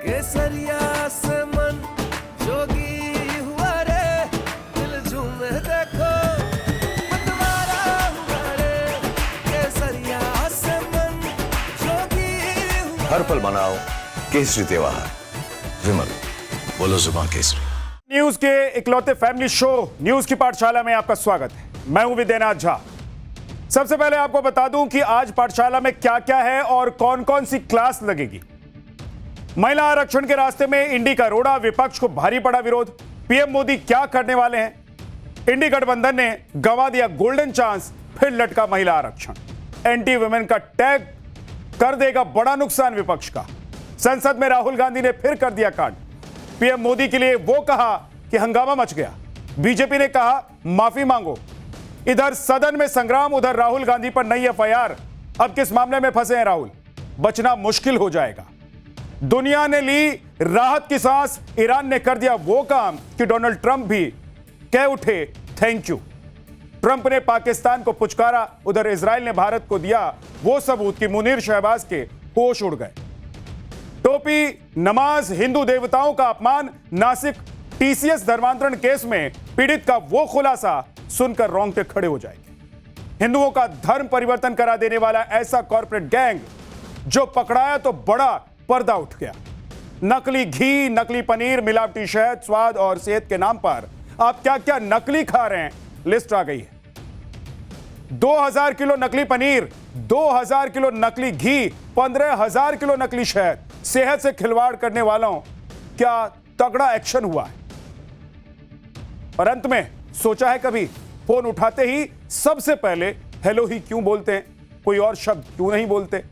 केसरिया से मन जोगी हुआ रे, दिल झूमे देखो मतवारा हुआ रे, केसरिया से मन जोगी हुआ। हर पल मनाओ केसरी त्योहार। विमल, बोलो जुबान केसरी। न्यूज के इकलौते फैमिली शो न्यूज की पाठशाला में आपका स्वागत है। मैं हूं विद्यानाथ झा। सबसे पहले आपको बता दूं कि आज पाठशाला में क्या क्या है और कौन कौन सी क्लास लगेगी। महिला आरक्षण के रास्ते में इंडी का रोड़ा, विपक्ष को भारी पड़ा विरोध। पीएम मोदी क्या करने वाले हैं। इंडी गठबंधन ने गंवा दिया गोल्डन चांस, फिर लटका महिला आरक्षण। एंटी वुमेन का टैग कर देगा बड़ा नुकसान विपक्ष का। संसद में राहुल गांधी ने फिर कर दिया कांड। पीएम मोदी के लिए वो कहा कि हंगामा मच गया, बीजेपी ने कहा माफी मांगो। इधर सदन में संग्राम, उधर राहुल गांधी पर नई एफआईआर। अब किस मामले में फंसे हैं राहुल, बचना मुश्किल हो जाएगा। दुनिया ने ली राहत की सांस, ईरान ने कर दिया वो काम कि डोनाल्ड ट्रंप भी कह उठे थैंक यू। ट्रंप ने पाकिस्तान को पुचकारा, उधर इजराइल ने भारत को दिया वो सबूत कि मुनीर शहबाज के होश उड़ गए। टोपी, नमाज, हिंदू देवताओं का अपमान, नासिक टीसीएस धर्मांतरण केस में पीड़ित का वो खुलासा सुनकर रोंगटे खड़े हो जाएंगे। हिंदुओं का धर्म परिवर्तन करा देने वाला ऐसा कॉर्पोरेट गैंग जो पकड़ाया तो बड़ा पर्दा उठ गया। नकली घी, नकली पनीर, मिलावटी शहद, स्वाद और सेहत के नाम पर आप क्या क्या नकली खा रहे हैं, लिस्ट आ गई है। 2000 किलो नकली पनीर, 2000 किलो नकली घी, 15,000 किलो नकली शहद। सेहत से खिलवाड़ करने वालों क्या तगड़ा एक्शन हुआ है। और अंत में सोचा है कभी, फोन उठाते ही सबसे पहले हेलो ही क्यों बोलते हैं, कोई और शब्द क्यों नहीं बोलते।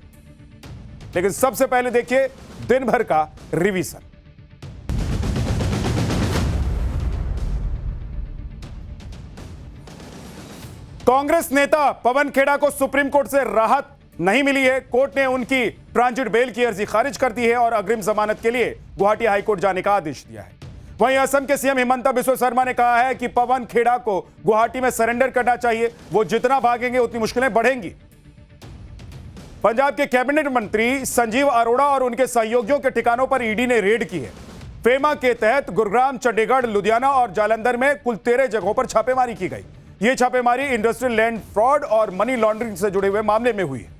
लेकिन सबसे पहले देखिए दिन भर का रिवीजन। कांग्रेस नेता पवन खेड़ा को सुप्रीम कोर्ट से राहत नहीं मिली है। कोर्ट ने उनकी ट्रांजिट बेल की अर्जी खारिज कर दी है और अग्रिम जमानत के लिए गुवाहाटी हाईकोर्ट जाने का आदेश दिया है। वहीं असम के सीएम हिमंता बिस्वा शर्मा ने कहा है कि पवन खेड़ा को गुवाहाटी में सरेंडर करना चाहिए, वो जितना भागेंगे उतनी मुश्किलें बढ़ेंगी। पंजाब के कैबिनेट मंत्री संजीव अरोड़ा और उनके सहयोगियों के ठिकानों पर ईडी ने रेड की है। फेमा के तहत गुरुग्राम, चंडीगढ़, लुधियाना और जालंधर में कुल 13 जगहों पर छापेमारी की गई। यह छापेमारी इंडस्ट्रियल लैंड फ्रॉड और मनी लॉन्ड्रिंग से जुड़े हुए मामले में हुई है।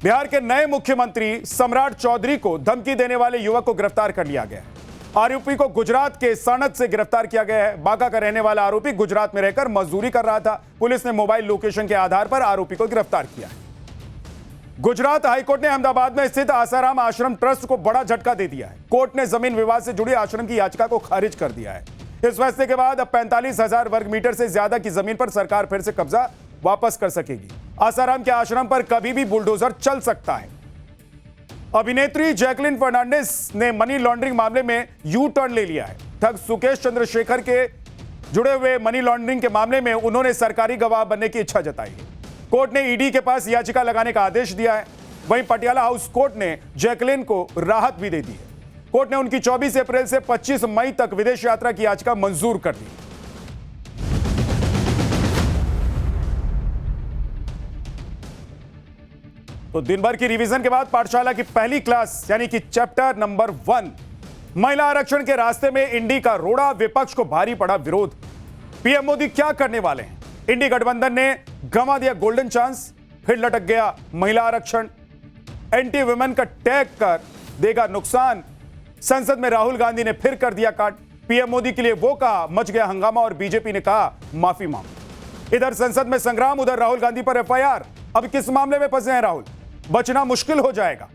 बिहार के नए मुख्यमंत्री सम्राट चौधरी को धमकी देने वाले युवक को गिरफ्तार कर लिया गया है। आरोपी को गुजरात के सनत से गिरफ्तार किया गया है। बांका का रहने वाला आरोपी गुजरात में रहकर मजदूरी कर रहा था। पुलिस ने मोबाइल लोकेशन के आधार पर आरोपी को गिरफ्तार किया है। गुजरात हाईकोर्ट ने अहमदाबाद में स्थित आसाराम आश्रम ट्रस्ट को बड़ा झटका दे दिया है। कोर्ट ने जमीन विवाद से जुड़ी आश्रम की याचिका को खारिज कर दिया है। इस फैसले के बाद अब 45,000 वर्ग मीटर से ज्यादा की जमीन पर सरकार फिर से कब्जा वापस कर सकेगी। आसाराम के आश्रम पर कभी भी बुलडोजर चल सकता है। अभिनेत्री जैकलिन फर्नांडिस ने मनी लॉन्ड्रिंग मामले में यू टर्न ले लिया है। ठग सुकेश चंद्रशेखर के जुड़े हुए मनी लॉन्ड्रिंग के मामले में उन्होंने सरकारी गवाह बनने की इच्छा जताई है। कोर्ट ने ईडी के पास याचिका लगाने का आदेश दिया है। वहीं पटियाला हाउस कोर्ट ने जैकलिन को राहत भी दे दी है। कोर्ट ने उनकी 24 अप्रैल से 25 मई तक विदेश यात्रा की याचिका मंजूर कर दी। तो दिन भर की रिवीजन के बाद पाठशाला की पहली क्लास यानी कि चैप्टर नंबर 1, महिला आरक्षण के रास्ते में इंडी का रोड़ा, विपक्ष को भारी पड़ा विरोध। पीएम मोदी क्या करने वाले हैं। इंडी गठबंधन ने गंवा दिया गोल्डन चांस, फिर लटक गया महिला आरक्षण। एंटी वुमेन का टैग कर देगा नुकसान। संसद में राहुल गांधी ने फिर कर दिया काट। पीएम मोदी के लिए वो कहा मच गया हंगामा और बीजेपी ने कहा माफी मांगो। इधर संसद में संग्राम, उधर राहुल गांधी पर एफआईआर। अब किस मामले में फंसे हैं राहुल, बचना मुश्किल हो जाएगा।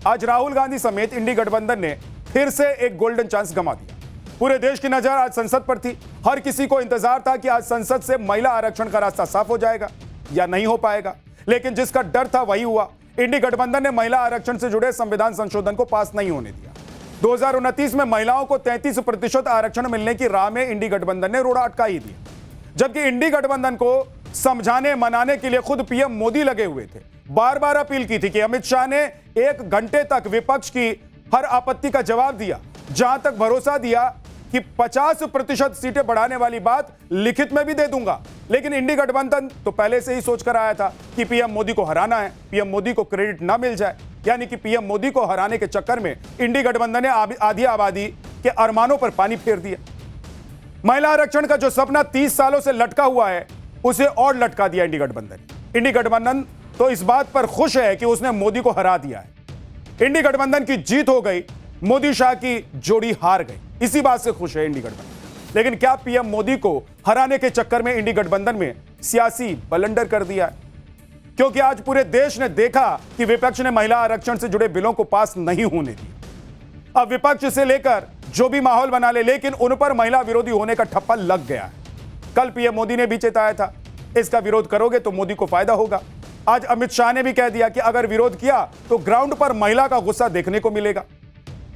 आज राहुल गांधी समेत इंडी गठबंधन ने फिर से एक गोल्डन चांस गंवा दिया। पूरे देश की नजर आज संसद पर थी। हर किसी को इंतजार था कि आज संसद से महिला आरक्षण का रास्ता साफ हो जाएगा या नहीं हो पाएगा, लेकिन जिसका डर था वही हुआ। इंडी गठबंधन ने महिला आरक्षण से जुड़े संविधान संशोधन को पास नहीं होने दिया। 2029 में महिलाओं को 33% आरक्षण मिलने की राह में इंडी गठबंधन ने रोड़ा अटका ही दिया, जबकि इंडी गठबंधन को समझाने मनाने के लिए खुद पीएम मोदी लगे हुए थे। बार बार अपील की थी कि अमित शाह ने 1 घंटे तक विपक्ष की हर आपत्ति का जवाब दिया, जहां तक भरोसा दिया कि 50% सीटें बढ़ाने वाली बात लिखित में भी दे दूंगा। लेकिन इंडी गठबंधन तो पहले से ही सोचकर आया था कि पीएम मोदी को हराना है, पीएम मोदी को क्रेडिट ना मिल जाए। यानी कि पीएम मोदी को हराने के चक्कर में इंडी गठबंधन ने आधी आबादी के अरमानों पर पानी फेर दिया। महिला आरक्षण का जो सपना 30 सालों से लटका हुआ है उसे और लटका दिया इंडी गठबंधन। इंडी गठबंधन तो इस बात पर खुश है कि उसने मोदी को हरा दिया है। इंडी गठबंधन की जीत हो गई, मोदी शाह की जोड़ी हार गई, इसी बात से खुश है इंडी गठबंधन। लेकिन क्या पीएम मोदी को हराने के चक्कर में इंडी गठबंधन में सियासी बलंडर कर दिया है? क्योंकि आज पूरे देश ने देखा कि विपक्ष ने महिला आरक्षण से जुड़े बिलों को पास नहीं होने दिया। अब विपक्ष से लेकर जो भी माहौल बना ले, लेकिन उन पर महिला विरोधी होने का ठप्पा लग गया है। कल पीएम मोदी ने भी चेताया था, इसका विरोध करोगे तो मोदी को फायदा होगा। आज अमित शाह ने भी कह दिया कि अगर विरोध किया तो ग्राउंड पर महिला का गुस्सा देखने को मिलेगा।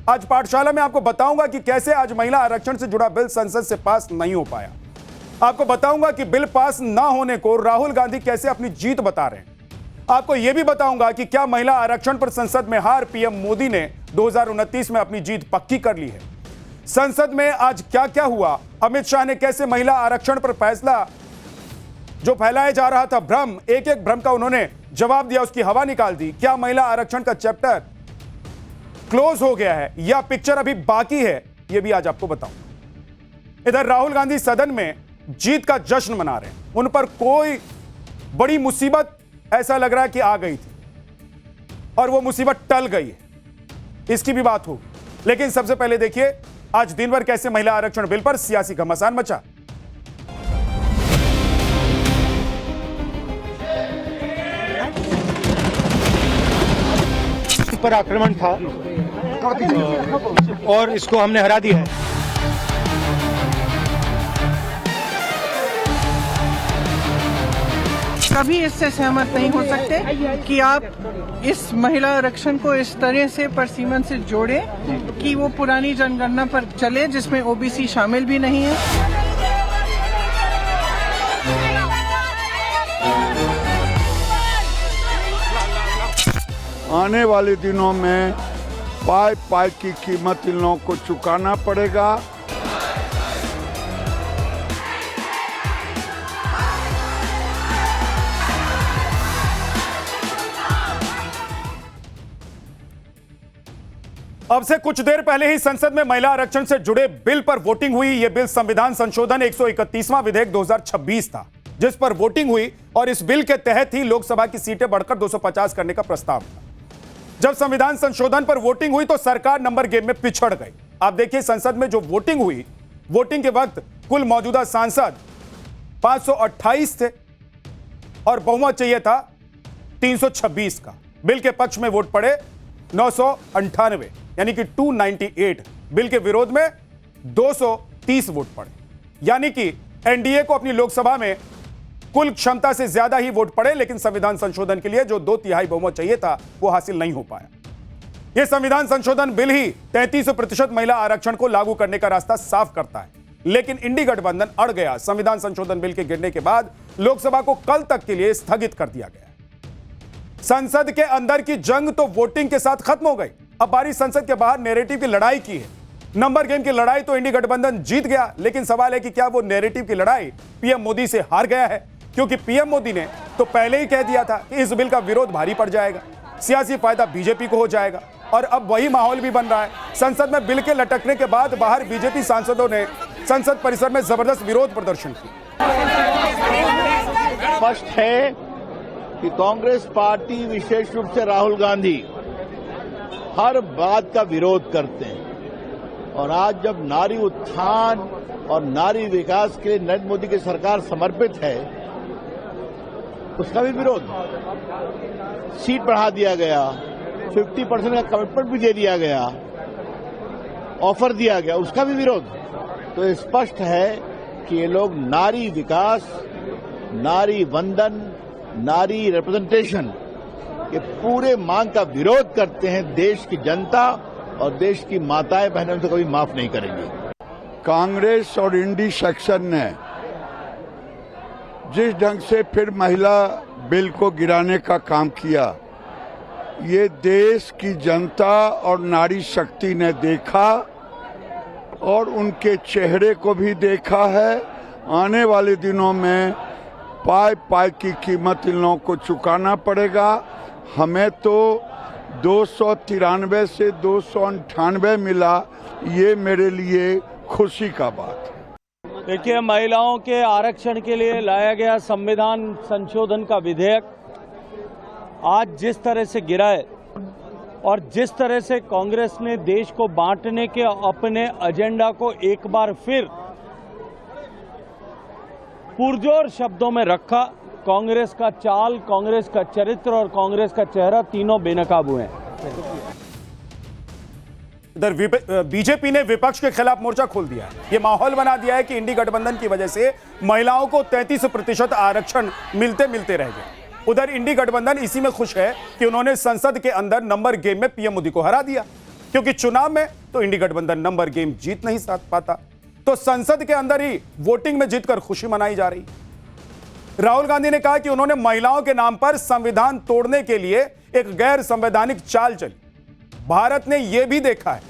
आज पाठशाला में आपको बताऊंगा कि कैसे आज महिला आरक्षण से जुड़ा बिल संसद से पास नहीं हो पाया। आपको बताऊंगा कि बिल पास ना होने को राहुल गांधी कैसे अपनी जीत बता रहे हैं। आपको यह भी बताऊंगा कि क्या महिला आरक्षण पर संसद में हार पीएम मोदी ने 2029 में अपनी जीत पक्की कर ली है। संसद में आज क्या क्या हुआ, अमित शाह ने कैसे महिला आरक्षण पर फैसला जो फैलाया जा रहा था भ्रम, एक एक भ्रम का उन्होंने जवाब दिया, उसकी हवा निकाल दी। क्या महिला आरक्षण का चैप्टर क्लोज हो गया है या पिक्चर अभी बाकी है, यह भी आज आपको बताऊंगा। इधर राहुल गांधी सदन में जीत का जश्न मना रहे हैं। उन पर कोई बड़ी मुसीबत ऐसा लग रहा है कि आ गई थी और वो मुसीबत टल गई है, इसकी भी बात होगी। लेकिन सबसे पहले देखिए आज दिन भर कैसे महिला आरक्षण बिल पर सियासी घमासान मचा। पर आक्रमण था और इसको हमने हरा दिया है। कभी इससे सहमत नहीं हो सकते कि आप इस महिला आरक्षण को इस तरह से परसीमन से जोड़ें कि वो पुरानी जनगणना पर चले जिसमें ओबीसी शामिल भी नहीं है। आने वाले दिनों में पाई पाई की कीमत इन लोगों को चुकाना पड़ेगा। अब से कुछ देर पहले ही संसद में महिला आरक्षण से जुड़े बिल पर वोटिंग हुई। यह बिल संविधान संशोधन 131वां विधेयक 2026 था जिस पर वोटिंग हुई और इस बिल के तहत ही लोकसभा की सीटें बढ़कर 250 करने का प्रस्ताव था। जब संविधान संशोधन पर वोटिंग हुई तो सरकार नंबर गेम में पिछड़ गई। आप देखिए संसद में जो वोटिंग हुई, वोटिंग के वक्त कुल मौजूदा सांसद 528 थे और बहुमत चाहिए था 326 का। बिल के पक्ष में वोट पड़े 998 यानी कि 298। बिल के विरोध में 230 वोट पड़े, यानी कि एनडीए को अपनी लोकसभा में कुल क्षमता से ज्यादा ही वोट पड़े, लेकिन संविधान संशोधन के लिए जो 2/3 बहुमत चाहिए था वो हासिल नहीं हो पाया। यह संविधान संशोधन बिल ही 33% महिला आरक्षण को लागू करने का रास्ता साफ करता है, लेकिन इंडी गठबंधन अड़ गया। संविधान संशोधन बिल के गिरने के बाद लोकसभा को कल तक के लिए स्थगित कर दिया गया। संसद के अंदर की जंग तो वोटिंग के साथ खत्म हो गई। अब बारी संसद के बाहर नैरेटिव की लड़ाई की है। नंबर गेम की लड़ाई तो इंडी गठबंधन जीत गया, लेकिन सवाल है कि क्या वो नैरेटिव की लड़ाई पीएम मोदी से हार गया है? क्योंकि पीएम मोदी ने तो पहले ही कह दिया था कि इस बिल का विरोध भारी पड़ जाएगा, सियासी फायदा बीजेपी को हो जाएगा, और अब वही माहौल भी बन रहा है। संसद में बिल के लटकने के बाद बाहर बीजेपी सांसदों ने संसद परिसर में जबरदस्त विरोध प्रदर्शन किया। स्पष्ट है कि कांग्रेस पार्टी, विशेष रूप से राहुल गांधी, हर बात का विरोध करते हैं। और आज जब नारी उत्थान और नारी विकास के लिए नरेंद्र मोदी की सरकार समर्पित है, उसका भी विरोध। सीट बढ़ा दिया गया, 50% का कमिटमेंट भी दे दिया गया, ऑफर दिया गया, उसका भी विरोध। तो स्पष्ट है कि ये लोग नारी विकास, नारी वंदन, नारी रिप्रेजेंटेशन के पूरे मांग का विरोध करते हैं। देश की जनता और देश की माताएं बहनें उनको कभी माफ नहीं करेंगी। कांग्रेस और इंडी सेक्शन ने जिस ढंग से फिर महिला बिल को गिराने का काम किया, ये देश की जनता और नारी शक्ति ने देखा और उनके चेहरे को भी देखा है। आने वाले दिनों में पाई पाई की कीमत इन लोगों को चुकाना पड़ेगा। हमें तो 293 से 298 मिला, ये मेरे लिए खुशी का बात है। देखिए, महिलाओं के आरक्षण के लिए लाया गया संविधान संशोधन का विधेयक आज जिस तरह से गिरा है और जिस तरह से कांग्रेस ने देश को बांटने के अपने एजेंडा को एक बार फिर पुरजोर शब्दों में रखा, कांग्रेस का चाल, कांग्रेस का चरित्र और कांग्रेस का चेहरा तीनों बेनकाबू हैं। इधर बीजेपी ने विपक्ष के खिलाफ मोर्चा खोल दिया है। ये माहौल बना दिया है कि इंडी गठबंधन की वजह से महिलाओं को 33% आरक्षण मिलते मिलते रह गए। उधर इंडी गठबंधन इसी में खुश है कि उन्होंने संसद के अंदर नंबर गेम में पीएम मोदी को हरा दिया, क्योंकि चुनाव में तो इंडी गठबंधन नंबर गेम जीत नहीं पाता, तो संसद के अंदर ही वोटिंग में जीतकर खुशी मनाई जा रही। राहुल गांधी ने कहा कि उन्होंने महिलाओं के नाम पर संविधान तोड़ने के लिए एक गैर संवैधानिक चाल चली। भारत ने यह भी देखा है,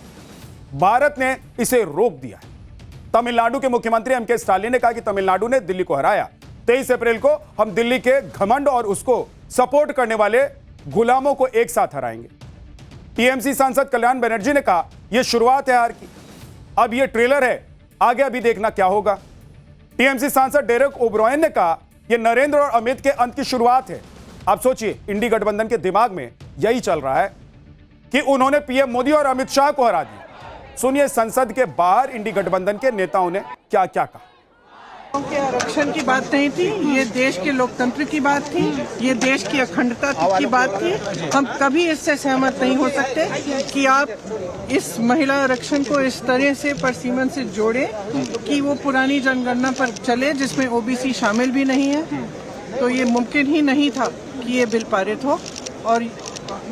भारत ने इसे रोक दिया है। तमिलनाडु के मुख्यमंत्री एमके स्टालिन ने कहा कि तमिलनाडु ने दिल्ली को हराया। 23 अप्रैल को हम दिल्ली के घमंड और उसको सपोर्ट करने वाले गुलामों को एक साथ हराएंगे। टीएमसी सांसद कल्याण बनर्जी ने कहा यह शुरुआत है हार की, अब यह ट्रेलर है, आगे अभी देखना क्या होगा। टीएमसी सांसद डेरेक ओब्रायन ने कहा यह नरेंद्र और अमित के अंत की शुरुआत है। आप सोचिए, इंडी गठबंधन के दिमाग में यही चल रहा है कि उन्होंने पीएम मोदी और अमित शाह को हरा दिया। सुनिए संसद के बाहर इंडी गठबंधन के नेताओं ने क्या क्या कहा। के आरक्षण की बात नहीं थी, ये देश के लोकतंत्र की बात थी, ये देश की अखंडता की बात थी। हम कभी इससे सहमत नहीं हो सकते कि आप इस महिला आरक्षण को इस तरह से परसीमन से जोड़ें कि वो पुरानी जनगणना पर चले जिसमें ओबीसी शामिल भी नहीं है। तो ये मुमकिन ही नहीं था कि ये बिल पारित हो, और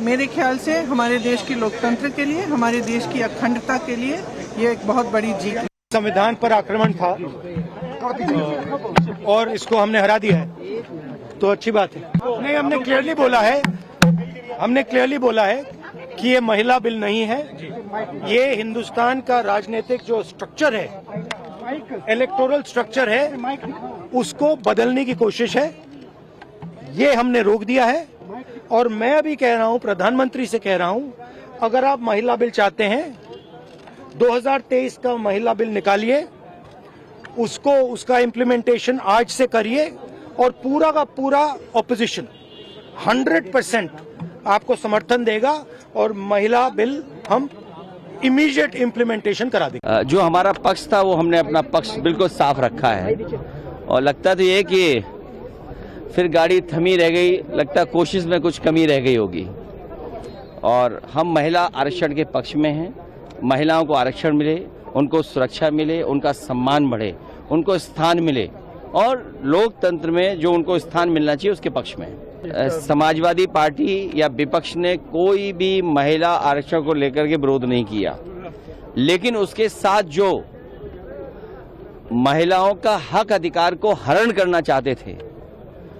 मेरे ख्याल से हमारे देश के लोकतंत्र के लिए, हमारे देश की अखंडता के लिए ये एक बहुत बड़ी जीत है। संविधान पर आक्रमण था और इसको हमने हरा दिया है, तो अच्छी बात है। नहीं, हमने क्लियरली बोला है कि ये महिला बिल नहीं है। ये हिंदुस्तान का राजनीतिक जो स्ट्रक्चर है, इलेक्टोरल स्ट्रक्चर है, उसको बदलने की कोशिश है। ये हमने रोक दिया है। और मैं अभी कह रहा हूं, प्रधानमंत्री से कह रहा हूं, अगर आप महिला बिल चाहते हैं 2023 का महिला बिल निकालिए, उसका इम्प्लीमेंटेशन आज से करिए, और पूरा का पूरा ऑपोजिशन 100% आपको समर्थन देगा और महिला बिल हम इमीडिएट इम्प्लीमेंटेशन करा देंगे। जो हमारा पक्ष था वो हमने अपना पक्ष बिल्कुल साफ रखा है, और लगता तो ये कि फिर गाड़ी थमी रह गई, लगता कोशिश में कुछ कमी रह गई होगी। और हम महिला आरक्षण के पक्ष में हैं। महिलाओं को आरक्षण मिले, उनको सुरक्षा मिले, उनका सम्मान बढ़े, उनको स्थान मिले, और लोकतंत्र में जो उनको स्थान मिलना चाहिए उसके पक्ष में है। समाजवादी पार्टी या विपक्ष ने कोई भी महिला आरक्षण को लेकर के विरोध नहीं किया, लेकिन उसके साथ जो महिलाओं का हक अधिकार को हरण करना चाहते थे,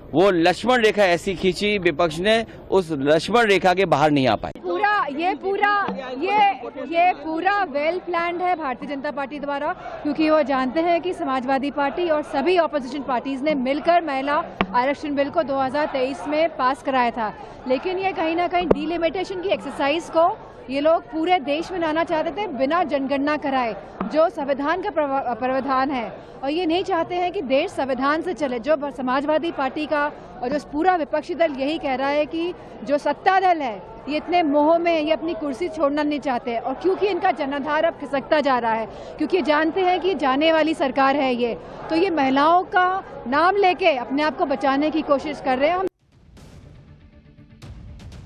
वो लक्ष्मण रेखा ऐसी खींची विपक्ष ने, उस लक्ष्मण रेखा के बाहर नहीं आ पाए। ये पूरा वेल प्लान्ड है भारतीय जनता पार्टी द्वारा, क्योंकि वो जानते हैं कि समाजवादी पार्टी और सभी ऑपोजिशन पार्टीज ने मिलकर महिला आरक्षण बिल को 2023 में पास कराया था। लेकिन ये कहीं ना कहीं डिलिमिटेशन की एक्सरसाइज को ये लोग पूरे देश में लाना चाहते थे बिना जनगणना कराए, जो संविधान का प्रावधान है। और ये नहीं चाहते हैं कि देश संविधान से चले। जो समाजवादी पार्टी का और जो पूरा विपक्षी दल यही कह रहा है कि जो सत्ता दल है ये इतने मोह में, ये अपनी कुर्सी छोड़ना नहीं चाहते। और क्योंकि इनका जनाधार अब खिसकता जा रहा है, क्योंकि जानते हैं कि जाने वाली सरकार है ये, तो ये महिलाओं का नाम लेके अपने आप को बचाने की कोशिश कर रहे हैं।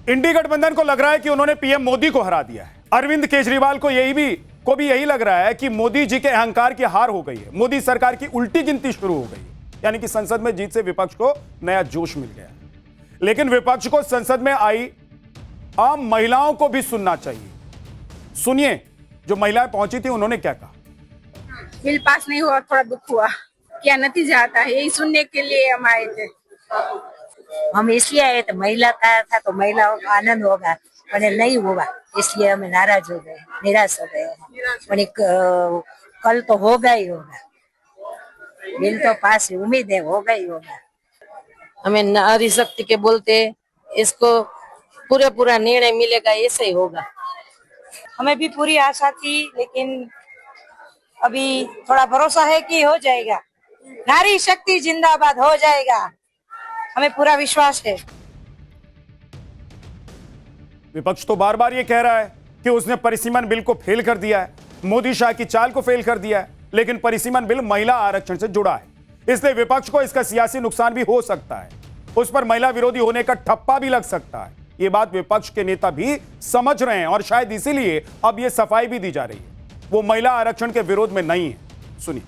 इंडी गठबंधन को लग रहा है कि उन्होंने पीएम मोदी को हरा दिया है। अरविंद केजरीवाल को यही लग रहा है कि मोदी जी के अहंकार की हार हो गई है, मोदी सरकार की उल्टी गिनती शुरू हो गई, यानी कि संसद में जीत से विपक्ष को नया जोश मिल गया। लेकिन विपक्ष को संसद में आई आम महिलाओं को भी सुनना चाहिए। सुनिए, जो महिलाएं पहुंची थी उन्होंने क्या कहा। बिल पास नहीं हुआ, थोड़ा दुख हुआ, क्या नतीजा आता है यही सुनने के लिए हम आए थे। हम इसलिए आए थे, महिला का था तो महिलाओं का आनंद होगा, पर नहीं हुआ, इसलिए हम नाराज हो गए, निराश हो गए। कल तो होगा ही होगा, बिल तो पास, उम्मीद है होगा ही होगा। हमें नारी शक्ति के बोलते इसको पूरा निर्णय मिलेगा, ऐसे ही होगा। हमें भी पूरी आशा थी, लेकिन अभी थोड़ा भरोसा है कि हो जाएगा। नारी शक्ति जिंदाबाद, हो जाएगा, हमें पूरा विश्वास है। विपक्ष तो बार बार ये कह रहा है कि उसने परिसीमन बिल को फेल कर दिया है, मोदी शाह की चाल को फेल कर दिया है, लेकिन परिसीमन बिल महिला आरक्षण से जुड़ा है, इसलिए विपक्ष को इसका सियासी नुकसान भी हो सकता है, उस पर महिला विरोधी होने का ठप्पा भी लग सकता है। ये बात विपक्ष के नेता भी समझ रहे हैं और शायद इसीलिए अब ये सफाई भी दी जा रही है, वो महिला आरक्षण के विरोध में नहीं है। सुनिए।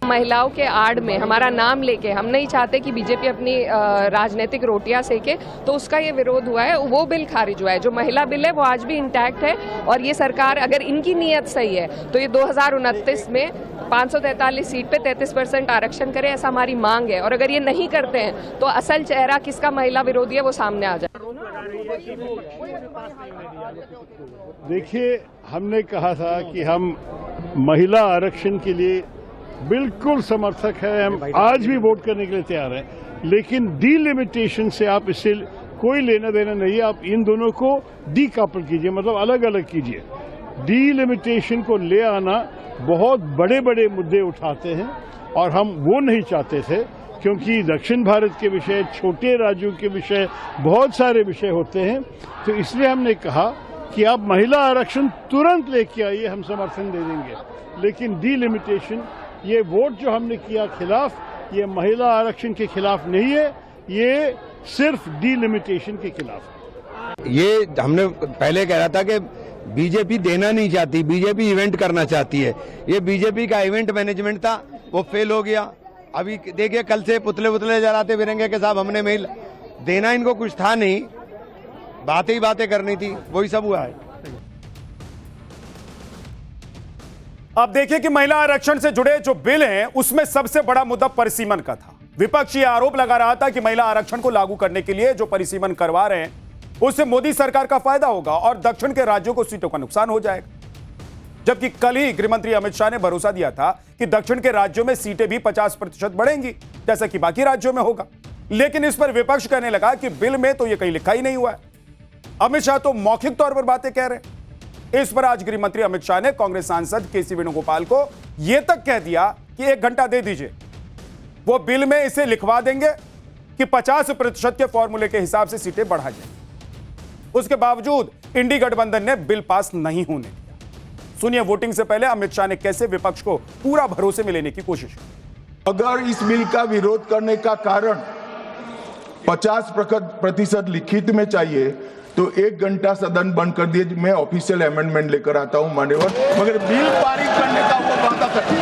महिलाओं के आड़ में हमारा नाम लेके हम नहीं चाहते कि बीजेपी अपनी राजनीतिक रोटियां सेके, तो उसका ये विरोध हुआ है, वो बिल खारिज हुआ है। जो महिला बिल है वो आज भी इंटैक्ट है और ये सरकार अगर इनकी नीयत सही है तो ये 2029 में 543 सीट पे 33% आरक्षण करे, ऐसा हमारी मांग है। और अगर ये नहीं करते हैं तो असल चेहरा किसका महिला विरोधी है वो सामने आ जाए। देखिए, हमने कहा था कि हम महिला आरक्षण के लिए बिल्कुल समर्थक है, हम आज भी वोट करने के लिए तैयार हैं, लेकिन डीलिमिटेशन से आप इससे कोई लेना देना नहीं है। आप इन दोनों को डीकपल कीजिए, मतलब अलग अलग कीजिए। डीलिमिटेशन को ले आना बहुत बड़े बड़े मुद्दे उठाते हैं और हम वो नहीं चाहते थे, क्योंकि दक्षिण भारत के विषय, छोटे राज्यों के विषय, बहुत सारे विषय होते हैं। तो इसलिए हमने कहा कि आप महिला आरक्षण तुरंत लेके आइए, हम समर्थन दे देंगे, लेकिन डीलिमिटेशन, ये वोट जो हमने किया खिलाफ, ये महिला आरक्षण के खिलाफ नहीं है, ये सिर्फ डीलिमिटेशन के खिलाफ। ये हमने पहले कह रहा था कि बीजेपी देना नहीं चाहती, बीजेपी इवेंट करना चाहती है। ये बीजेपी का इवेंट मैनेजमेंट था, वो फेल हो गया। अभी देखिए, कल से पुतले जलाते फिरेंगे कि साहब हमने मेल देना, इनको कुछ था नहीं, बातें ही बातें करनी थी, वही सब हुआ है। अब देखिए कि महिला आरक्षण से जुड़े जो बिल हैं उसमें सबसे बड़ा मुद्दा परिसीमन का था। विपक्ष ये आरोप लगा रहा था कि महिला आरक्षण को लागू करने के लिए जो परिसीमन करवा रहे हैं उससे मोदी सरकार का फायदा होगा और दक्षिण के राज्यों को सीटों का नुकसान हो जाएगा, जबकि कल ही गृहमंत्री अमित शाह ने भरोसा दिया था कि दक्षिण के राज्यों में सीटें भी 50% बढ़ेंगी जैसा कि बाकी राज्यों में होगा। लेकिन इस पर विपक्ष कहने लगा कि बिल में तो यह कहीं लिखा ही नहीं हुआ है। अमित शाह तो मौखिक तौर पर बातें कह रहे हैं। इस पर आज गृह मंत्री अमित शाह ने कांग्रेस सांसद केसी वेणुगोपाल को यह तक कह दिया कि 1 घंटा दे दीजिए, वो बिल में इसे लिखवा देंगे कि 50% के फॉर्मूले के हिसाब से सीटें बढ़ा जाए। उसके बावजूद इंडी गठबंधन ने बिल पास नहीं होने दिया। सुनिए वोटिंग से पहले अमित शाह ने कैसे विपक्ष को पूरा भरोसे में लेने की कोशिश की। अगर इस बिल का विरोध करने का कारण 50% लिखित में चाहिए तो 1 घंटा सदन बंद कर दिए, मैं ऑफिशियल अमेंडमेंट लेकर आता हूं मान्यवर, मगर बिल पारित करने का वो वादा करते।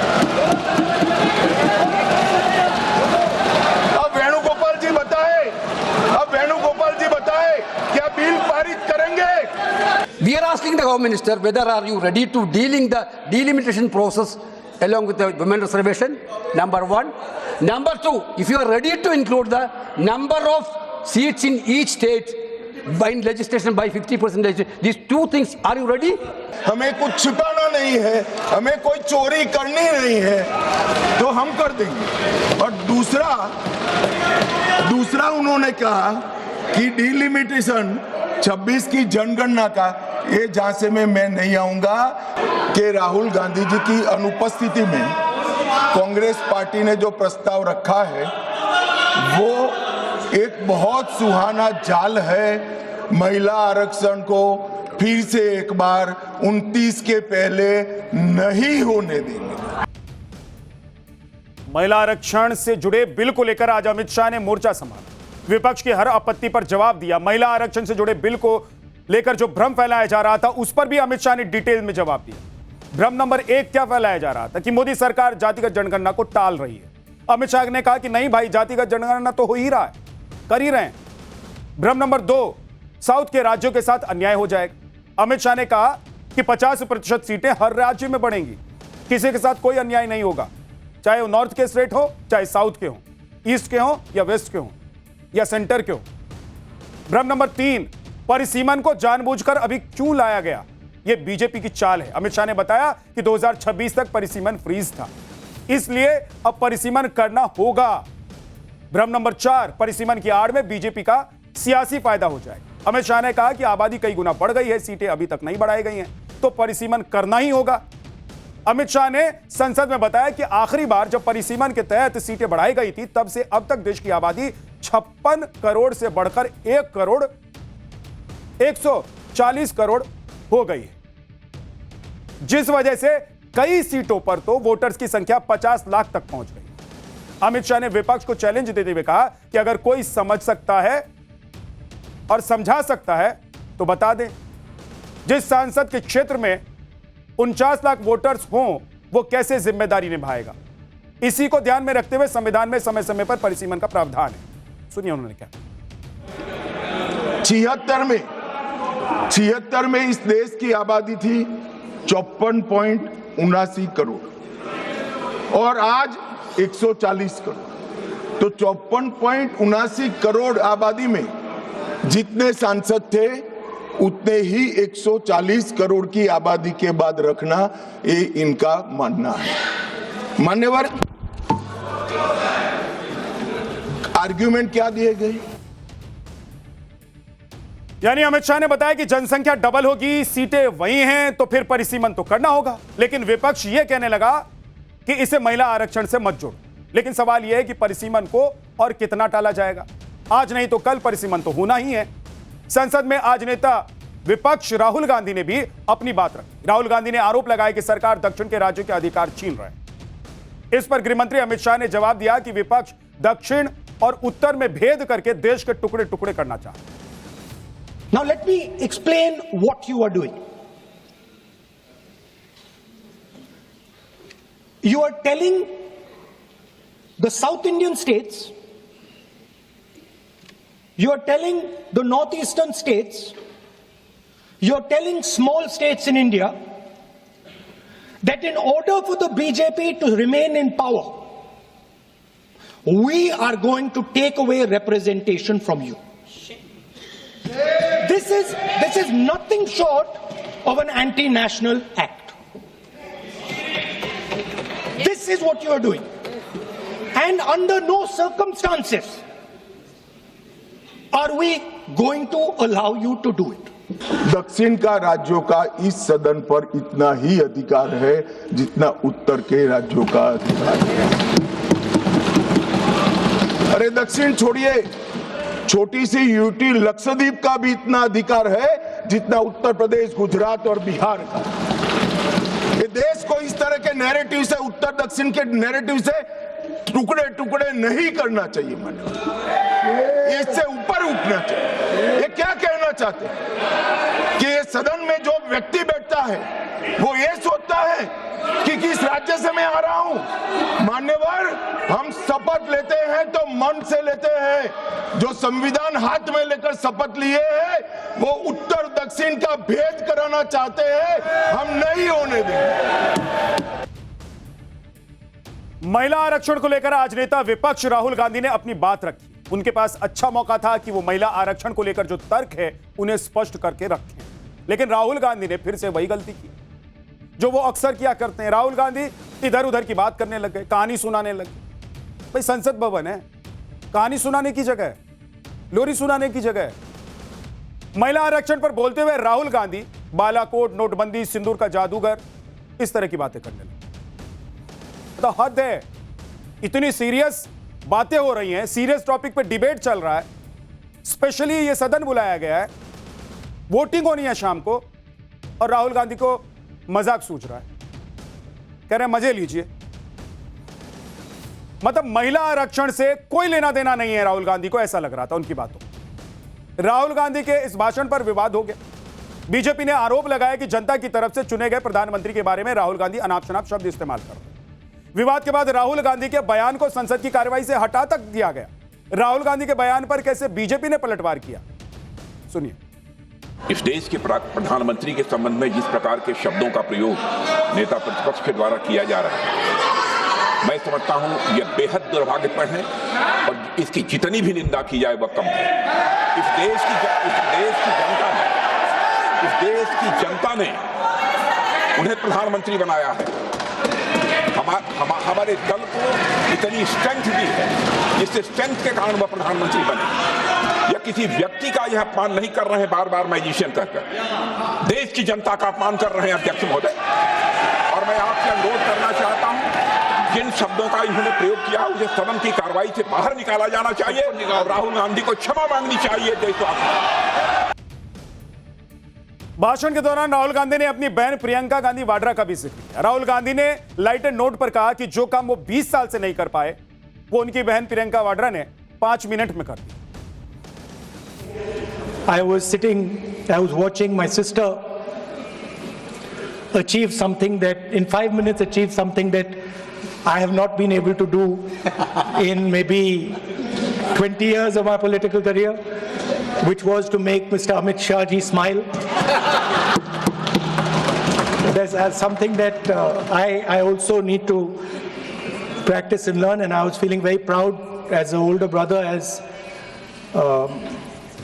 अब वेणुगोपाल जी बताए, क्या बिल पारित करेंगे? We are asking the Home Minister whether are you ready to dealing the delimitation process along with the women reservation, number 1. Number 2, if you are ready to include the number of seats in each state by legislation by 50%, these 2 things, are you ready? हमें कुछ छिपाना नहीं है, हमें कोई चोरी करनी नहीं है, तो हम कर देंगे। और दूसरा उन्होंने कहा कि डिलिमिटेशन 26 की जनगणना का, ये झांसे में मैं नहीं आऊंगा कि राहुल गांधी जी की अनुपस्थिति में कांग्रेस पार्टी ने जो प्रस्ताव रखा है वो एक बहुत सुहाना जाल है। महिला आरक्षण को फिर से एक बार 29 के पहले नहीं होने देंगे। महिला आरक्षण से जुड़े बिल को लेकर आज अमित शाह ने मोर्चा संभाला, विपक्ष की हर आपत्ति पर जवाब दिया। महिला आरक्षण से जुड़े बिल को लेकर जो भ्रम फैलाया जा रहा था उस पर भी अमित शाह ने डिटेल में जवाब दिया। भ्रम नंबर 1 क्या फैलाया जा रहा था कि मोदी सरकार जातिगत जनगणना को टाल रही है। अमित शाह ने कहा कि नहीं भाई, जातिगत जनगणना तो हो ही रहा है, कर ही रहे हैं। भ्रम नंबर 2, साउथ के राज्यों के साथ अन्याय हो जाएगा। अमित शाह ने कहा कि 50% सीटें हर राज्य में बढ़ेंगी, किसी के साथ कोई अन्याय नहीं होगा, चाहे वो नॉर्थ के स्टेट हो, चाहे साउथ के हो, ईस्ट के हो या वेस्ट के हो या सेंटर के हो। भ्रम नंबर 3, परिसीमन को जानबूझकर अभी क्यों लाया गया, यह बीजेपी की चाल है। अमित शाह ने बताया कि 2026 तक परिसीमन फ्रीज था, इसलिए अब परिसीमन करना होगा। भ्रम नंबर 4, परिसीमन की आड़ में बीजेपी का सियासी फायदा हो जाएगा। अमित शाह ने कहा कि आबादी कई गुना बढ़ गई है, सीटें अभी तक नहीं बढ़ाई गई हैं, तो परिसीमन करना ही होगा। अमित शाह ने संसद में बताया कि आखिरी बार जब परिसीमन के तहत सीटें बढ़ाई गई थी, तब से अब तक देश की आबादी 56 करोड़ से बढ़कर 1 करोड़ 140 करोड़ हो गई है, जिस वजह से कई सीटों पर तो वोटर्स की संख्या 50 लाख तक पहुंच गई। अमित शाह ने विपक्ष को चैलेंज देते हुए कहा कि अगर कोई समझ सकता है और समझा सकता है तो बता दें। जिस सांसद के क्षेत्र में 49 लाख वोटर्स हों, वो कैसे जिम्मेदारी निभाएगा। इसी को ध्यान में रखते हुए संविधान में समय समय पर परिसीमन का प्रावधान है। सुनिए उन्होंने क्या। 76 में इस देश की आबादी थी 54.79 करोड़ और आज 140 करोड़। तो 54.79 करोड़ आबादी में जितने सांसद थे उतने ही 140 करोड़ की आबादी के बाद रखना, ये इनका मानना है। मान्यवर, आर्ग्यूमेंट क्या दिए गए? यानी अमित शाह ने बताया कि जनसंख्या डबल होगी, सीटें वही हैं, तो फिर परिसीमन तो करना होगा। लेकिन विपक्ष यह कहने लगा कि इसे महिला आरक्षण से मत जोड़ो। लेकिन सवाल यह है कि परिसीमन को और कितना टाला जाएगा। आज नहीं तो कल परिसीमन तो होना ही है। संसद में आज नेता विपक्ष राहुल गांधी ने भी अपनी बात रखी। राहुल गांधी ने आरोप लगाया कि सरकार दक्षिण के राज्यों के अधिकार छीन रहे हैं। इस पर गृहमंत्री अमित शाह ने जवाब दिया कि विपक्ष दक्षिण और उत्तर में भेद करके देश के टुकड़े टुकड़े करना चाहता है। Now let me explain what you are doing. You are telling the South Indian states, you are telling the northeastern states, you are telling small states in India that in order for the BJP to remain in power, we are going to take away representation from you. This is nothing short of an anti-national act. This is what you are doing. And under no circumstances are we going to allow you to do it. दक्षिण का राज्यों का इस सदन पर इतना ही अधिकार है जितना उत्तर के राज्यों का अधिकार है। अरे दक्षिण छोड़िए, छोटी सी यूटी लक्षद्वीप का भी इतना अधिकार है जितना उत्तर प्रदेश, गुजरात और बिहार का। ये देश को इस तरह के नैरेटिव से, उत्तर दक्षिण के नैरेटिव से टुकड़े टुकड़े नहीं करना चाहिए। मन इससे ऊपर उठना चाहिए। ये क्या कहना चाहते हैं कि ये सदन में जो व्यक्ति बैठता है वो ये सोचता है कि किस राज्य से मैं आ रहा हूं। मान्यवर, हम शपथ लेते हैं तो मन से लेते हैं। जो संविधान हाथ में लेकर शपथ लिए हैं वो उत्तर दक्षिण का भेद कराना चाहते हैं, हम नहीं होने देंगे। महिला आरक्षण को लेकर आज नेता विपक्ष राहुल गांधी ने अपनी बात रखी। उनके पास अच्छा मौका था कि वो महिला आरक्षण को लेकर जो तर्क है उन्हें स्पष्ट करके रखें, लेकिन राहुल गांधी ने फिर से वही गलती की जो वो अक्सर किया करते हैं। राहुल गांधी इधर उधर की बात करने लग गए, कहानी सुनाने लगे। भाई संसद भवन है, कहानी सुनाने की जगह है, लोरी सुनाने की जगह है। महिला आरक्षण पर बोलते हुए राहुल गांधी बालाकोट, नोटबंदी, सिंदूर का जादूगर, इस तरह की बातें करने लगे। तो हद है, इतनी सीरियस बातें हो रही हैं, सीरियस टॉपिक पे डिबेट चल रहा है, स्पेशली ये सदन बुलाया गया है, वोटिंग होनी है शाम को, और राहुल गांधी को मजाक सूझ रहा है, कह रहे हैं मजे लीजिए। मतलब महिला आरक्षण से कोई लेना देना नहीं है राहुल गांधी को, ऐसा लग रहा था उनकी बातों। राहुल गांधी के इस भाषण पर विवाद हो गया। बीजेपी ने आरोप लगाया कि जनता की तरफ से चुने गए प्रधानमंत्री के बारे में राहुल गांधी अनाप शनाप शब्द इस्तेमाल कर रहे। विवाद के बाद राहुल गांधी के बयान को संसद की कार्रवाई से हटा तक दिया गया। राहुल गांधी के बयान पर कैसे बीजेपी ने पलटवार किया, सुनिए। इस देश के प्रधानमंत्री के संबंध में जिस प्रकार के शब्दों का प्रयोग नेता प्रतिपक्ष के द्वारा किया जा रहा है, मैं समझता हूं यह बेहद दुर्भाग्यपूर्ण है और इसकी जितनी भी निंदा की जाए वह कम है। इस देश की जनता ने उन्हें प्रधानमंत्री बनाया है। हमारे दल को इतनी स्ट्रेंथ दी है जिससे स्ट्रेंथ के कारण वह प्रधानमंत्री बने। या किसी व्यक्ति का यह अपमान नहीं कर रहे हैं बार बार मैजिशियन कहकर, देश की जनता का अपमान कर रहे हैं अध्यक्ष महोदय। और मैं आपसे अनुरोध करना चाहता हूं, जिन शब्दों का इन्होंने प्रयोग किया उसे सदन की कार्रवाई से बाहर निकाला जाना चाहिए और राहुल गांधी को क्षमा मांगनी चाहिए देशवासियों। भाषण के दौरान राहुल गांधी ने अपनी बहन प्रियंका गांधी वाड्रा का भी जिक्र किया। राहुल गांधी ने लाइट एंड नोट पर कहा कि जो काम वो 20 साल से नहीं कर पाए वो उनकी बहन प्रियंका वाड्रा ने 5 मिनट में कर दिया। I was watching my sister achieve something that in 5 minutes achieve something that I have not been able to do in maybe 20 years of my political career, which was to make Mr. Amit Shah ji smile. That's something that I also need to practice and learn, and I was feeling very proud as an older brother as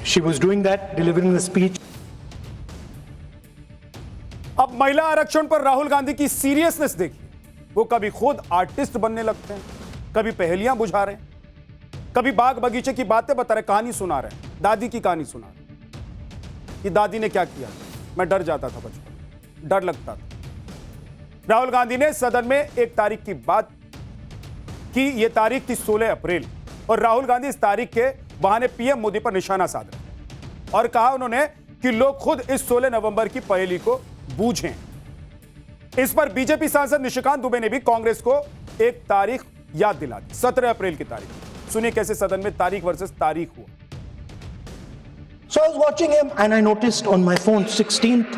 she was doing that, delivering the speech. अब महिला आरक्षण पर राहुल गांधी की seriousness देखिए। वो कभी खुद artist बनने लगते हैं, कभी पहेलियां बुझा रहे हैं, कभी बाग बगीचे की बातें बता रहे, कहानी सुना रहे हैं, दादी की कहानी सुना रहे हैं कि दादी ने क्या किया, मैं डर जाता था बचपन में, डर लगता था। राहुल गांधी ने सदन में एक तारीख की बात की, यह तारीख थी 16 अप्रैल, और राहुल गांधी इस तारीख के बहाने पीएम मोदी पर निशाना साध रहे और कहा उन्होंने कि लोग खुद इस 16 नवंबर की पहेली को बूझें। इस पर बीजेपी सांसद निशिकांत दुबे ने भी कांग्रेस को एक तारीख याद दिला दी, 17 अप्रैल की तारीख। सुनिए कैसे सदन में तारीख वर्सेस तारीख हुआ। So I was watching him and I noticed on my phone 16th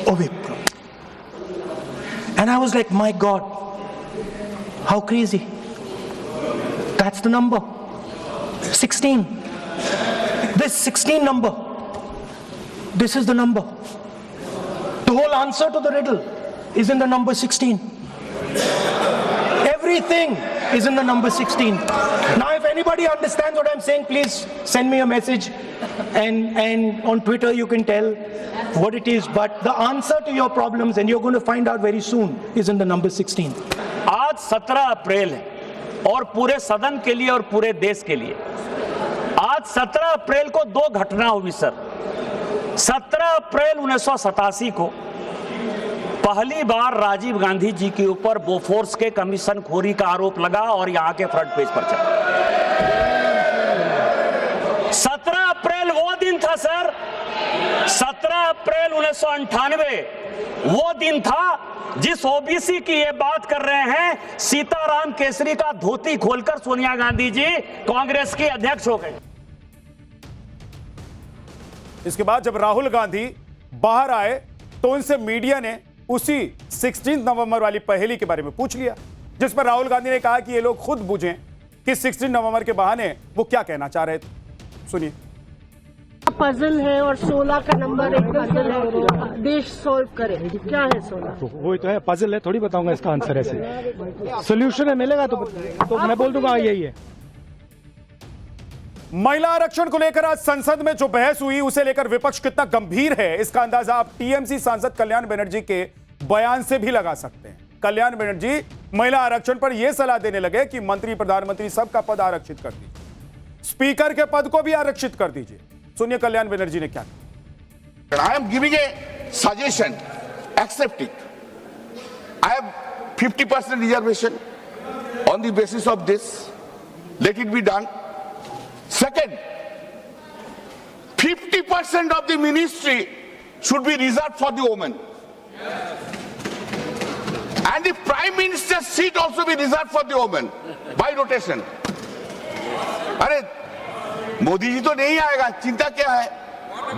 of April. And I was like, my God, how crazy. That's the number. 16. This 16 number. This is the number. The whole answer to the riddle is in the number 16. Everything is in the number 16. Now, if anybody understands what I'm saying, please send me a message, and on Twitter you can tell what it is. But the answer to your problems, and you're going to find out very soon, is in the number 16. आज 17 अप्रैल है और पूरे सदन के लिए और पूरे देश के लिए आज 17 अप्रैल को 2 घटना हुई सर। 17 अप्रैल 1987 को पहली बार राजीव गांधी जी के ऊपर बोफोर्स के कमीशन खोरी का आरोप लगा और यहां के फ्रंट पेज पर चला। 17 अप्रैल वो दिन था सर, 17 अप्रैल 1998 वो दिन था जिस ओबीसी की ये बात कर रहे हैं, सीताराम केसरी का धोती खोलकर सोनिया गांधी जी कांग्रेस की अध्यक्ष हो गए। इसके बाद जब राहुल गांधी बाहर आए तो उनसे मीडिया ने उसी 16 नवंबर वाली पहेली के बारे में पूछ लिया, जिस पर राहुल गांधी ने कहा कि ये लोग खुद बूझें कि 16 नवंबर के बहाने वो क्या कहना चाह रहे थे। सुनिए। पजल है और 16 का नंबर एक पजल है, देश सॉल्व करे, क्या है 16? तो वही तो है, पजल है, थोड़ी बताऊंगा इसका आंसर ऐसे। सोल्यूशन है, मिलेगा तो मैं बोल दूंगा यही है। महिला आरक्षण को लेकर आज संसद में जो बहस हुई उसे लेकर विपक्ष कितना गंभीर है, इसका अंदाजा आप टीएमसी सांसद कल्याण बनर्जी के बयान से भी लगा सकते हैं। कल्याण बनर्जी महिला आरक्षण पर यह सलाह देने लगे कि मंत्री प्रधानमंत्री सबका पद आरक्षित कर दीजिए, स्पीकर के पद को भी आरक्षित कर दीजिए। सुनिए कल्याण बनर्जी ने क्या कहा। I am giving a suggestion, accept it. I have 50% reservation on the basis of this. Let it be done. Second, 50% of the ministry should be reserved for the women. And the Prime Minister's seat also be reserved for the women by rotation. अरे मोदी जी तो नहीं आएगा, चिंता क्या है,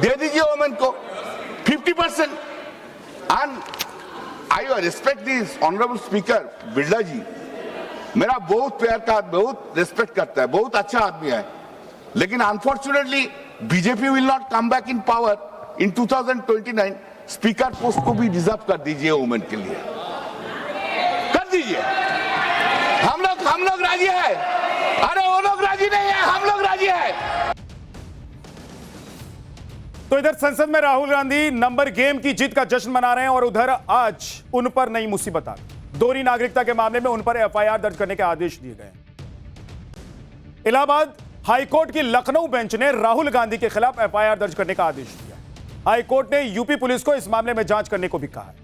दे दीजिए women को 50%. And I respect this honorable speaker Birla जी, मेरा बहुत प्यार का, बहुत रिस्पेक्ट करता है, बहुत अच्छा आदमी है, लेकिन unfortunately BJP will not come back in power in 2029. Speaker post को भी रिजर्व कर दीजिए वोमेन के लिए, कर दीजिए। हम लोग राजी है, अरे वो लोग राजी नहीं है, हम लोग राजी है। तो इधर संसद में राहुल गांधी नंबर गेम की जीत का जश्न मना रहे हैं और उधर आज उन पर नई मुसीबत आ गई। दोहरी नागरिकता के मामले में उन पर एफआईआर दर्ज करने के आदेश दिए गए। इलाहाबाद हाईकोर्ट की लखनऊ बेंच ने राहुल गांधी के खिलाफ एफआईआर दर्ज करने का आदेश दिया। हाईकोर्ट ने यूपी पुलिस को इस मामले में जांच करने को भी कहा है।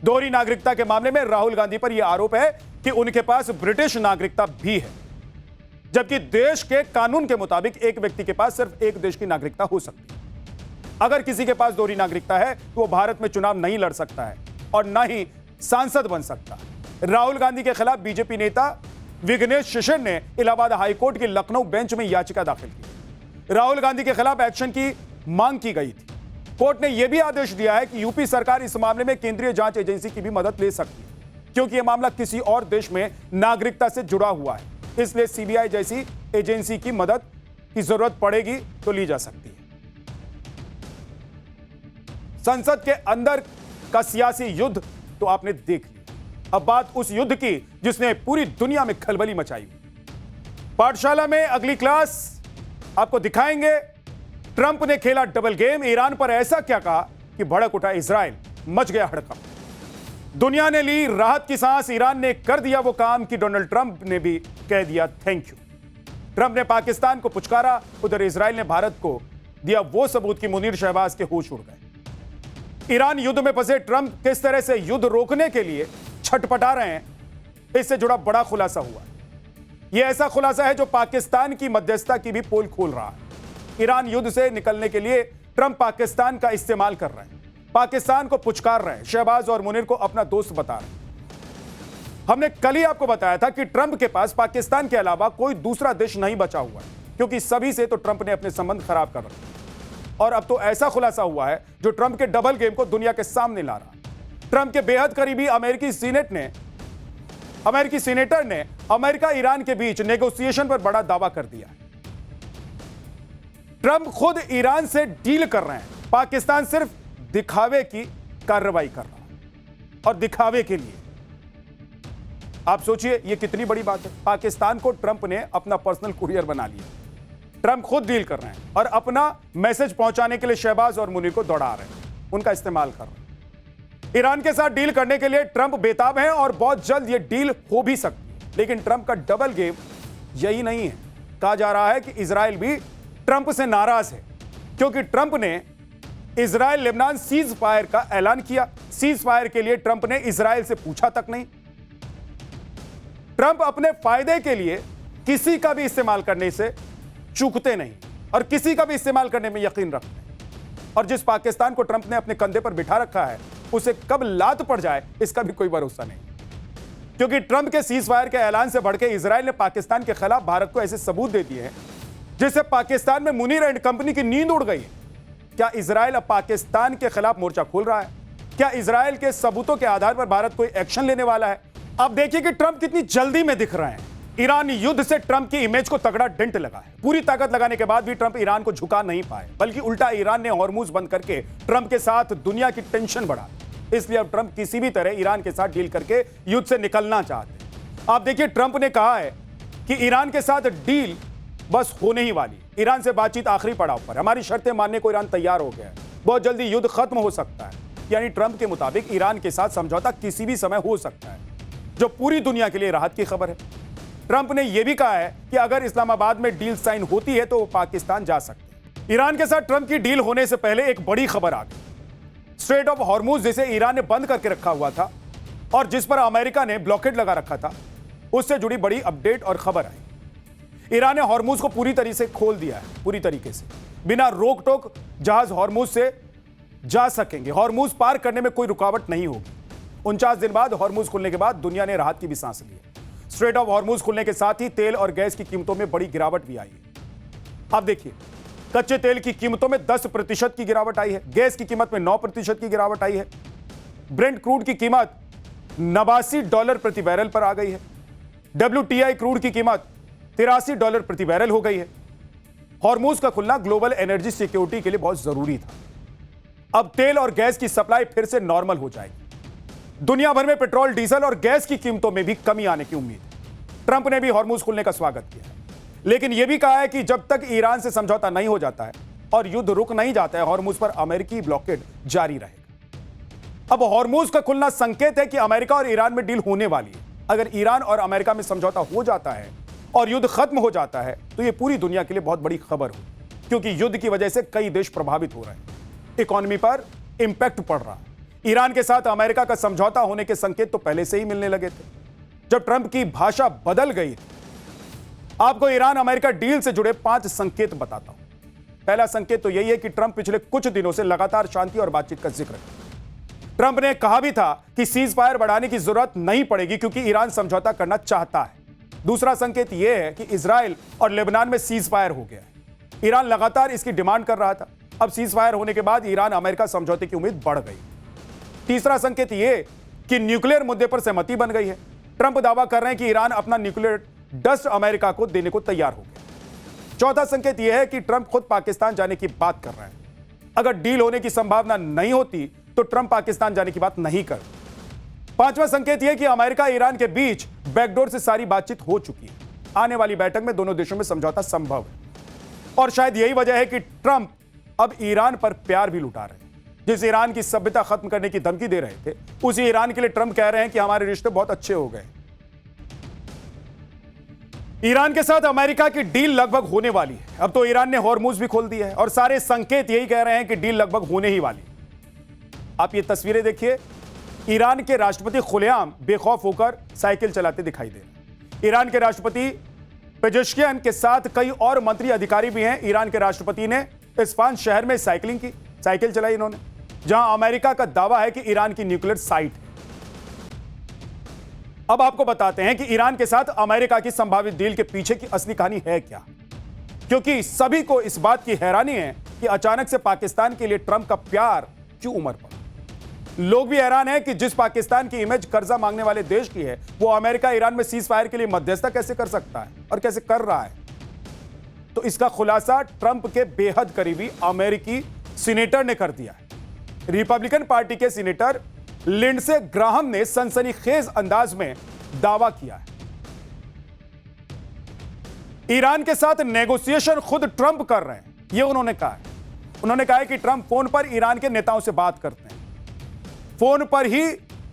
दोहरी नागरिकता के मामले में राहुल गांधी पर यह आरोप है कि उनके पास ब्रिटिश नागरिकता भी है, जबकि देश के कानून के मुताबिक एक व्यक्ति के पास सिर्फ एक देश की नागरिकता हो सकती है। अगर किसी के पास दोहरी नागरिकता है तो वो भारत में चुनाव नहीं लड़ सकता है और न ही सांसद बन सकता। राहुल गांधी के खिलाफ बीजेपी नेता विघ्नेश शिशिर ने इलाहाबाद हाईकोर्ट की लखनऊ बेंच में याचिका दाखिल की। राहुल गांधी के खिलाफ एक्शन की मांग की गई थी। कोर्ट ने यह भी आदेश दिया है कि यूपी सरकार इस मामले में केंद्रीय जांच एजेंसी की भी मदद ले सकती है, क्योंकि यह मामला किसी और देश में नागरिकता से जुड़ा हुआ है। इसलिए सीबीआई जैसी एजेंसी की मदद की जरूरत पड़ेगी तो ली जा सकती है। संसद के अंदर का सियासी युद्ध तो आपने देख लिया, अब बात उस युद्ध की जिसने पूरी दुनिया में खलबली मचाई। पाठशाला में अगली क्लास आपको दिखाएंगे। ट्रंप ने खेला डबल गेम, ईरान पर ऐसा क्या कहा कि भड़क उठा इजराइल, मच गया हड़कंप। दुनिया ने ली राहत की सांस, ईरान ने कर दिया वो काम कि डोनाल्ड ट्रंप ने भी कह दिया थैंक यू। ट्रंप ने पाकिस्तान को पुचकारा, उधर इजराइल ने भारत को दिया वो सबूत कि मुनीर शहबाज के होश उड़ गए। ईरान युद्ध में फंसे ट्रंप किस तरह से युद्ध रोकने के लिए छटपटा रहे हैं, इससे जुड़ा बड़ा खुलासा हुआ। यह ऐसा खुलासा है जो पाकिस्तान की मध्यस्थता की भी पोल खोल रहा है। ईरान युद्ध से निकलने के लिए ट्रंप पाकिस्तान का इस्तेमाल कर रहे हैं, पाकिस्तान को पुचकार रहे हैं, शहबाज और मुनीर को अपना दोस्त बता रहे हैं। हमने कल ही आपको बताया था कि ट्रंप के पास पाकिस्तान के अलावा कोई दूसरा देश नहीं बचा हुआ है, क्योंकि सभी से तो ट्रंप ने अपने संबंध खराब कर रखे। और अब तो ऐसा खुलासा हुआ है जो ट्रंप के डबल गेम को दुनिया के सामने ला रहा है। ट्रंप के बेहद करीबी अमेरिकी सीनेटर ने अमेरिका ईरान के बीच नेगोशिएशन पर बड़ा दावा कर दिया है। ट्रंप खुद ईरान से डील कर रहे हैं, पाकिस्तान सिर्फ दिखावे की कार्रवाई कर रहा है। और दिखावे के लिए आप सोचिए यह कितनी बड़ी बात है। पाकिस्तान को ट्रंप ने अपना पर्सनल कुरियर बना लिया। ट्रंप खुद डील कर रहे हैं और अपना मैसेज पहुंचाने के लिए शहबाज और मुनीर को दौड़ा रहे हैं, उनका इस्तेमाल कर रहे हैं। ईरान के साथ डील करने के लिए ट्रंप बेताब हैं और बहुत जल्द यह डील हो भी सकती है। लेकिन ट्रंप का डबल गेम यही नहीं है। कहा जा रहा है कि इजराइल भी ट्रंप से नाराज है, क्योंकि ट्रंप ने इजराइल लेबनान सीज फायर का ऐलान किया। सीज फायर के लिए ट्रंप ने इजराइल से पूछा तक नहीं। ट्रंप अपने फायदे के लिए किसी का भी इस्तेमाल करने से चूकते नहीं और किसी का भी इस्तेमाल करने में यकीन रखते हैं। और जिस पाकिस्तान को ट्रंप ने अपने कंधे पर बिठा रखा है, उसे कब लात पड़ जाए इसका भी कोई भरोसा नहीं, क्योंकि ट्रंप के सीज फायर के ऐलान से बढ़के इजराइल ने पाकिस्तान के खिलाफ भारत को ऐसे सबूत दे दिए हैं जिससे पाकिस्तान में मुनीर एंड कंपनी की नींद उड़ गई है। क्या इजराइल अब पाकिस्तान के खिलाफ मोर्चा खोल रहा है? क्या इजराइल के सबूतों के आधार पर भारत कोई एक्शन लेने वाला है? अब देखिए कि ट्रंप कितनी जल्दी में दिख रहे हैं। ईरान युद्ध से ट्रंप की इमेज को तगड़ा डेंट लगा है। पूरी ताकत लगाने के बाद भी ट्रंप ईरान को झुका नहीं पाए, बल्कि उल्टा ईरान ने हॉर्मुज बंद करके ट्रंप के साथ दुनिया की टेंशन बढ़ा। इसलिए अब ट्रंप किसी भी तरह ईरान के साथ डील करके युद्ध से निकलना चाहते हैं। आप देखिए ट्रंप ने कहा है कि ईरान के साथ डील बस होने ही वाली, ईरान से बातचीत आखिरी पड़ाव पर, हमारी शर्तें मानने को ईरान तैयार हो गया है, बहुत जल्दी युद्ध खत्म हो सकता है। यानी ट्रंप के मुताबिक ईरान के साथ समझौता किसी भी समय हो सकता है, जो पूरी दुनिया के लिए राहत की खबर है। ट्रंप ने यह भी कहा है कि अगर इस्लामाबाद में डील साइन होती है तो वो पाकिस्तान जा सकते हैं। ईरान के साथ ट्रंप की डील होने से पहले एक बड़ी खबर आ गई। स्ट्रेट ऑफ हॉर्मुज जिसे ईरान ने बंद करके रखा हुआ था और जिस पर अमेरिका ने ब्लॉकेड लगा रखा था, उससे जुड़ी बड़ी अपडेट और खबर आई। ईरान ने हॉर्मुज को पूरी तरीके से खोल दिया है, पूरी तरीके से बिना रोक टोक जहाज हॉर्मुज से जा सकेंगे। हॉर्मुज पार करने में कोई रुकावट नहीं होगी। 49 दिन बाद हॉर्मुज खुलने के बाद दुनिया ने राहत की भी सांस ली है। स्ट्रेट ऑफ हॉर्मुज खुलने के साथ ही तेल और गैस की कीमतों में बड़ी गिरावट भी आई है। अब देखिए, कच्चे तेल की कीमतों में 10% की गिरावट आई है, गैस की कीमत में 9% की गिरावट आई है, ब्रेंट क्रूड की कीमत $89 प्रति बैरल पर आ गई है, WTI क्रूड की कीमत $83 प्रति बैरल हो गई है। हॉर्मुज का खुलना ग्लोबल एनर्जी सिक्योरिटी के लिए बहुत जरूरी था। अब तेल और गैस की सप्लाई फिर से नॉर्मल हो जाएगी। दुनिया भर में पेट्रोल, डीजल और गैस की कीमतों में भी कमी आने की उम्मीद है। ट्रंप ने भी हॉर्मुज खुलने का स्वागत किया है, लेकिन यह भी कहा है कि जब तक ईरान से समझौता नहीं हो जाता है और युद्ध रुक नहीं जाता है, हॉर्मुज पर अमेरिकी ब्लॉकेड जारी रहेगा। अब हॉर्मुज का खुलना संकेत है कि अमेरिका और ईरान में डील होने वाली है। अगर ईरान और अमेरिका में समझौता हो जाता है और युद्ध खत्म हो जाता है तो यह पूरी दुनिया के लिए बहुत बड़ी खबर हो, क्योंकि युद्ध की वजह से कई देश प्रभावित हो रहे हैं, इकोनॉमी पर इंपैक्ट पड़ रहा है। ईरान के साथ अमेरिका का समझौता होने के संकेत तो पहले से ही मिलने लगे थे। जब ट्रंप की भाषा बदल गई, आपको ईरान अमेरिका डील से जुड़े 5 संकेत बताता हूं। पहला संकेत तो यही है कि ट्रंप पिछले कुछ दिनों से लगातार शांति और बातचीत का जिक्र कर। ट्रंप ने कहा भी था कि सीज फायर बढ़ाने की जरूरत नहीं पड़ेगी क्योंकि ईरान समझौता करना चाहता है। दूसरा संकेत यह है कि इजराइल और लेबनान में सीज फायर हो गया है। ईरान लगातार इसकी डिमांड कर रहा था, अब सीज फायर होने के बाद ईरान अमेरिका समझौते की उम्मीद बढ़ गई। तीसरा संकेत यह कि न्यूक्लियर मुद्दे पर सहमति बन गई है। ट्रंप दावा कर रहे हैं कि ईरान अपना न्यूक्लियर डस्ट अमेरिका को देने को तैयार हो गया। चौथा संकेत यह है कि ट्रंप खुद पाकिस्तान जाने की बात कर रहे हैं। अगर डील होने की संभावना नहीं होती तो ट्रंप पाकिस्तान जाने की बात नहीं कर। पांचवा संकेत यह कि अमेरिका ईरान के बीच बैकडोर से सारी बातचीत हो चुकी है। आने वाली बैठक में दोनों देशों में समझौता संभव है। और शायद यही वजह है कि ट्रंप अब ईरान पर प्यार भी लुटा रहे हैं। जिस ईरान की सभ्यता खत्म करने की धमकी दे रहे थे, उसी ईरान के लिए ट्रंप कह रहे हैं कि हमारे रिश्ते बहुत अच्छे हो गए। ईरान के साथ अमेरिका की डील लगभग होने वाली है। अब तो ईरान ने हॉर्मुज भी खोल दिया है और सारे संकेत यही कह रहे हैं कि डील लगभग होने ही वाली है। आप ये तस्वीरें देखिए, ईरान के राष्ट्रपति खुलेआम बेखौफ होकर साइकिल चलाते दिखाई दे रहे हैं। ईरान के राष्ट्रपति पेजेश्कियान के साथ कई और मंत्री अधिकारी भी हैं। ईरान के राष्ट्रपति ने इस्फान शहर में साइकिलिंग की, साइकिल चलाई इन्होंने, जहां अमेरिका का दावा है कि ईरान की न्यूक्लियर साइट है। अब आपको बताते हैं कि ईरान के साथ अमेरिका की संभावित डील के पीछे की असली कहानी है क्या, क्योंकि सभी को इस बात की हैरानी है कि अचानक से पाकिस्तान के लिए ट्रंप का प्यार क्यों उमड़ पड़ा। लोग भी हैरान हैं कि जिस पाकिस्तान की इमेज कर्जा मांगने वाले देश की है, वो अमेरिका ईरान में सीज फायर के लिए मध्यस्थता कैसे कर सकता है और कैसे कर रहा है। तो इसका खुलासा ट्रंप के बेहद करीबी अमेरिकी सीनेटर ने कर दिया है। रिपब्लिकन पार्टी के सीनेटर लिंडसे ग्राहम ने सनसनीखेज अंदाज में दावा किया है। ईरान के साथ नेगोशिएशन खुद ट्रंप कर रहे हैं, यह उन्होंने कहा है। उन्होंने कहा है कि ट्रंप फोन पर ईरान के नेताओं से बात करते हैं, फोन पर ही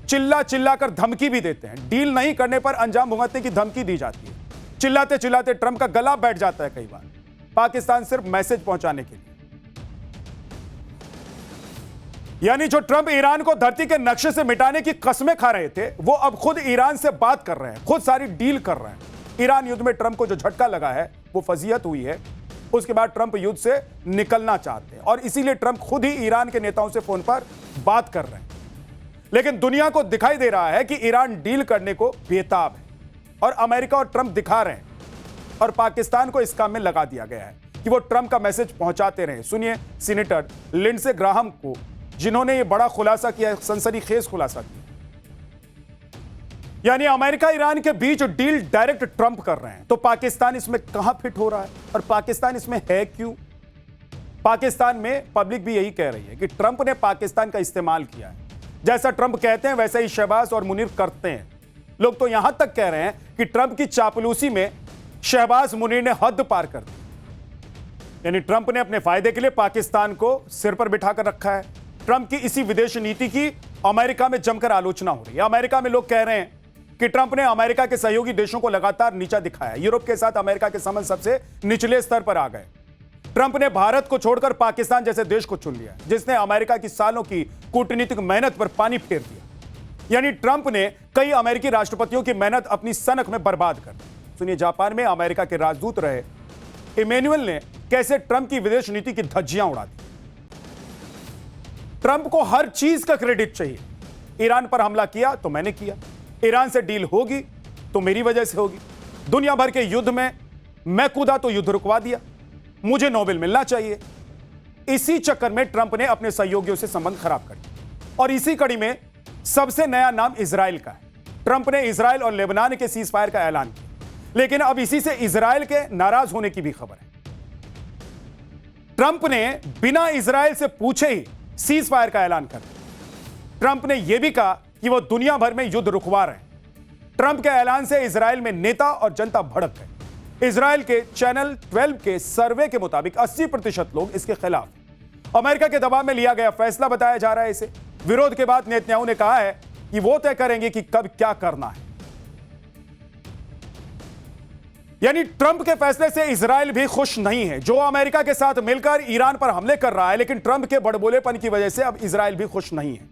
चिल्ला चिल्ला कर धमकी भी देते हैं। डील नहीं करने पर अंजाम भुगतने की धमकी दी जाती है। चिल्लाते चिल्लाते ट्रंप का गला बैठ जाता है कई बार, पाकिस्तान सिर्फ मैसेज पहुंचाने के लिए। यानी जो ट्रंप ईरान को धरती के नक्शे से मिटाने की कसमें खा रहे थे, वो अब खुद ईरान से बात कर रहे हैं, खुद सारी डील कर रहे हैं। ईरान युद्ध में ट्रंप को जो झटका लगा है वो फजीहत हुई है। उसके बाद ट्रंप युद्ध से निकलना चाहते हैं और इसीलिए ट्रंप खुद ही ईरान के नेताओं से फोन पर बात कर रहे हैं। लेकिन दुनिया को दिखाई दे रहा है कि ईरान डील करने को बेताब है और अमेरिका और ट्रंप दिखा रहे हैं और पाकिस्तान को इस काम में लगा दिया गया है कि वो ट्रंप का मैसेज पहुंचाते रहे। सुनिए सीनेटर लिंडसे ग्राहम को, जिन्होंने ये बड़ा खुलासा किया, सनसनीखेज खुलासा किया। यानी अमेरिका ईरान के बीच डील डायरेक्ट ट्रंप कर रहे हैं, तो पाकिस्तान इसमें कहां फिट हो रहा है और पाकिस्तान इसमें है क्यों? पाकिस्तान में पब्लिक भी यही कह रही है कि ट्रंप ने पाकिस्तान का इस्तेमाल किया है। जैसा ट्रंप कहते हैं वैसा ही शहबाज और मुनीर करते हैं। लोग तो यहां तक कह रहे हैं कि ट्रंप की चापलूसी में शहबाज मुनीर ने हद पार कर दी। यानी ट्रंप ने अपने फायदे के लिए पाकिस्तान को सिर पर बिठाकर रखा है। ट्रंप की इसी विदेश नीति की अमेरिका में जमकर आलोचना हो रही है। अमेरिका में लोग कह रहे हैं कि ट्रंप ने अमेरिका के सहयोगी देशों को लगातार नीचा दिखाया। यूरोप के साथ अमेरिका के संबंध सबसे निचले स्तर पर आ गए। ट्रंप ने भारत को छोड़कर पाकिस्तान जैसे देश को चुन लिया, जिसने अमेरिका की सालों की कूटनीतिक मेहनत पर पानी फेर दिया। यानी ट्रंप ने कई अमेरिकी राष्ट्रपतियों की मेहनत अपनी सनक में बर्बाद कर दी। सुनिए जापान में अमेरिका के राजदूत रहे इमैनुअल ने कैसे ट्रंप की विदेश नीति की धज्जियां उड़ा दी। ट्रंप को हर चीज का क्रेडिट चाहिए। ईरान पर हमला किया तो मैंने किया, ईरान से डील होगी तो मेरी वजह से होगी, दुनिया भर के युद्ध में मैं कूदा तो युद्ध रुकवा दिया, मुझे नोबेल मिलना चाहिए। इसी चक्कर में ट्रंप ने अपने सहयोगियों से संबंध खराब कर दिया और इसी कड़ी में सबसे नया नाम इजराइल का है। ट्रंप ने इजराइल और लेबनान के सीज फायर का ऐलान किया, लेकिन अब इसी से इजराइल के नाराज होने की भी खबर है। ट्रंप ने बिना इजराइल से पूछे ही सीज फायर का ऐलान कर दिया। ट्रंप ने यह भी कहा कि वो दुनिया भर में युद्ध रुकवा रहे हैं। ट्रंप के ऐलान से इजराइल में नेता और जनता भड़क गए। इजराइल के चैनल 12 के सर्वे के मुताबिक 80% लोग इसके खिलाफ। अमेरिका के दबाव में लिया गया फैसला बताया जा रहा है इसे। विरोध के बाद नेतन्याहू ने कहा है कि वो तय करेंगे कि कब क्या करना है। यानी ट्रंप के फैसले से इजराइल भी खुश नहीं है, जो अमेरिका के साथ मिलकर ईरान पर हमले कर रहा है, लेकिन ट्रंप के बड़बोलेपन की वजह से अब इजराइल भी खुश नहीं है।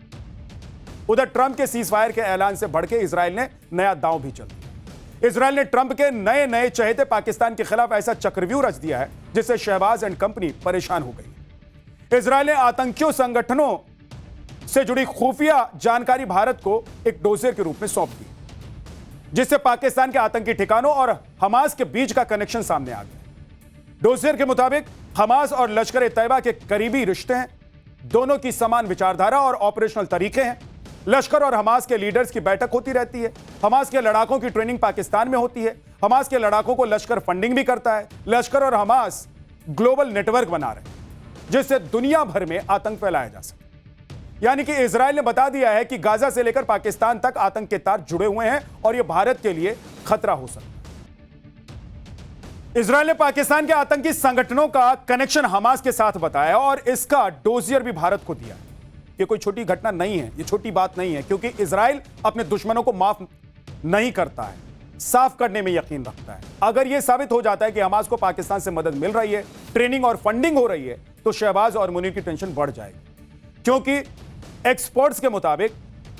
उधर ट्रंप के सीजफायर के ऐलान से बढ़ के इजराइल ने नया दांव भी चल दिया। इजराइल ने ट्रंप के नए नए चहेते पाकिस्तान के खिलाफ ऐसा चक्रव्यूह रच दिया है जिससे शहबाज एंड कंपनी परेशान हो गई। इजराइल ने आतंकियों संगठनों से जुड़ी खुफिया जानकारी भारत को एक डोजियर के रूप में सौंप दी, जिससे पाकिस्तान के आतंकी ठिकानों और हमास के बीच का कनेक्शन सामने आ गया। डोजियर के मुताबिक हमास और लश्कर ए तैयबा के करीबी रिश्ते हैं, दोनों की समान विचारधारा और ऑपरेशनल तरीके हैं। लश्कर और हमास के लीडर्स की बैठक होती रहती है। हमास के लड़ाकों की ट्रेनिंग पाकिस्तान में होती है। हमास के लड़ाकों को लश्कर फंडिंग भी करता है। लश्कर और हमास ग्लोबल नेटवर्क बना रहे हैं जिससे दुनिया भर में आतंक फैलाया जा सके। यानी कि इजराइल ने बता दिया है कि गाजा से लेकर पाकिस्तान तक आतंक के तार जुड़े हुए हैं और यह भारत के लिए खतरा हो सकता है। इजराइल ने पाकिस्तान के आतंकी संगठनों का कनेक्शन हमास के साथ बताया और इसका डोजियर भी भारत को दिया। यह कोई छोटी घटना नहीं है, यह छोटी बात नहीं है, क्योंकि इजराइल अपने दुश्मनों को माफ नहीं करता है, साफ करने में यकीन रखता है। अगर यह साबित हो जाता है कि हमास को पाकिस्तान से मदद मिल रही है, ट्रेनिंग और फंडिंग हो रही है, तो शहबाज और मुनीर की टेंशन बढ़ जाएगी, क्योंकि एक्सपर्ट्स के मुताबिक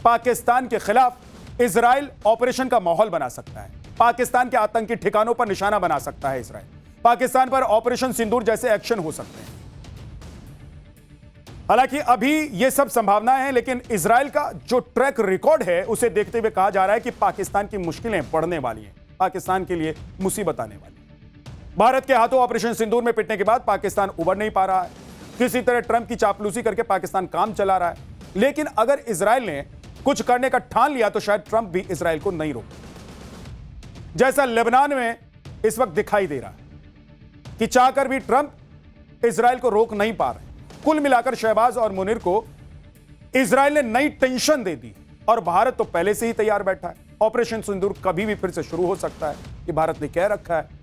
पाकिस्तान के खिलाफ इजराइल ऑपरेशन का माहौल बना सकता है। पाकिस्तान के आतंकी ठिकानों पर निशाना बना सकता है इजराइल। पाकिस्तान पर ऑपरेशन सिंदूर जैसे एक्शन हो सकते हैं। हालांकि अभी यह सब संभावनाएं हैं, लेकिन इजराइल का जो ट्रैक रिकॉर्ड है उसे देखते हुए कहा जा रहा है कि पाकिस्तान की मुश्किलें बढ़ने वाली हैं, पाकिस्तान के लिए मुसीबत आने वाली है। भारत के हाथों ऑपरेशन सिंदूर में पिटने के बाद पाकिस्तान उबर नहीं पा रहा है। किसी तरह ट्रंप की चापलूसी करके पाकिस्तान काम चला रहा है, लेकिन अगर इजराइल ने कुछ करने का ठान लिया तो शायद ट्रंप भी इजराइल को नहीं रोके, जैसा लेबनान में इस वक्त दिखाई दे रहा है कि चाहकर भी ट्रंप इजराइल को रोक नहीं पा रहे। कुल मिलाकर शहबाज और मुनीर को इजराइल ने नई टेंशन दे दी और भारत तो पहले से ही तैयार बैठा है। ऑपरेशन सिंदूर कभी भी फिर से शुरू हो सकता है, ये भारत ने कह रखा है।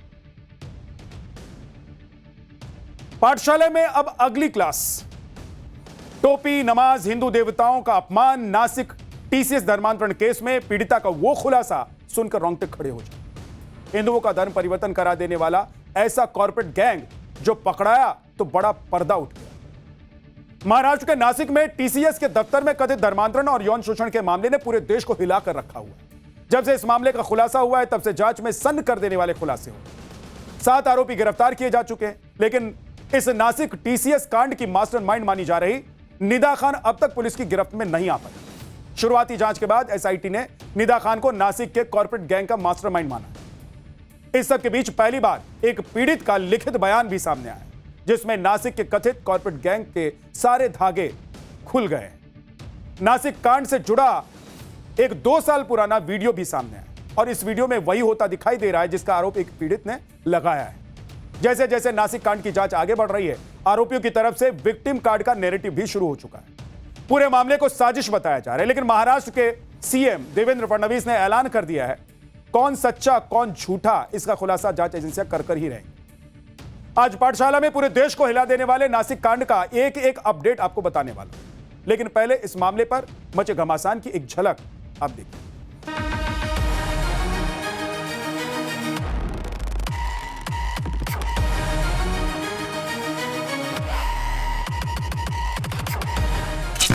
पाठशाला में अब अगली क्लास, टोपी, नमाज, हिंदू देवताओं का अपमान, नासिक टीसीएस धर्मांतरण केस में पीड़िता का वो खुलासा सुनकर रोंगटे खड़े हो जाए। हिंदुओं का धर्म परिवर्तन करा देने वाला ऐसा कॉर्पोरेट गैंग जो पकड़ाया तो बड़ा पर्दा उठ गया। महाराष्ट्र के नासिक में टीसीएस के दफ्तर में कथित धर्मांतरण और यौन शोषण के मामले ने पूरे देश को हिलाकर रखा हुआ है। जब से इस मामले का खुलासा हुआ है तब से जांच में सन्न कर देने वाले खुलासे हुए। 7 आरोपी गिरफ्तार किए जा चुके हैं, लेकिन इस नासिक टीसीएस कांड की मास्टरमाइंड मानी जा रही निदा खान अब तक पुलिस की गिरफ्त में नहीं आ पाई। शुरुआती जांच के बाद एसआईटी ने निदा खान को नासिक के कॉर्पोरेट गैंग का मास्टरमाइंड माना। इस सब के बीच पहली बार एक पीड़ित का लिखित बयान भी सामने आया, जिसमें नासिक के कथित कॉर्पोरेट गैंग के सारे धागे खुल गए। नासिक कांड से जुड़ा एक 2 साल पुराना वीडियो भी सामने आया और इस वीडियो में वही होता दिखाई दे रहा है जिसका आरोप एक पीड़ित ने लगाया है। जैसे जैसे नासिक कांड की जांच आगे बढ़ रही है, आरोपियों की तरफ से विक्टिम कार्ड का नैरेटिव भी शुरू हो चुका है। पूरे मामले को साजिश बताया जा रहा है, लेकिन महाराष्ट्र के सीएम देवेंद्र फडणवीस ने ऐलान कर दिया है कौन सच्चा कौन झूठा, इसका खुलासा जांच एजेंसियां कर ही रहेंगी। आज पाठशाला में पूरे देश को हिला देने वाले नासिक कांड का एक एक अपडेट आपको बताने वाला हूं, लेकिन पहले इस मामले पर मचे घमासान की एक झलक आप देखिए।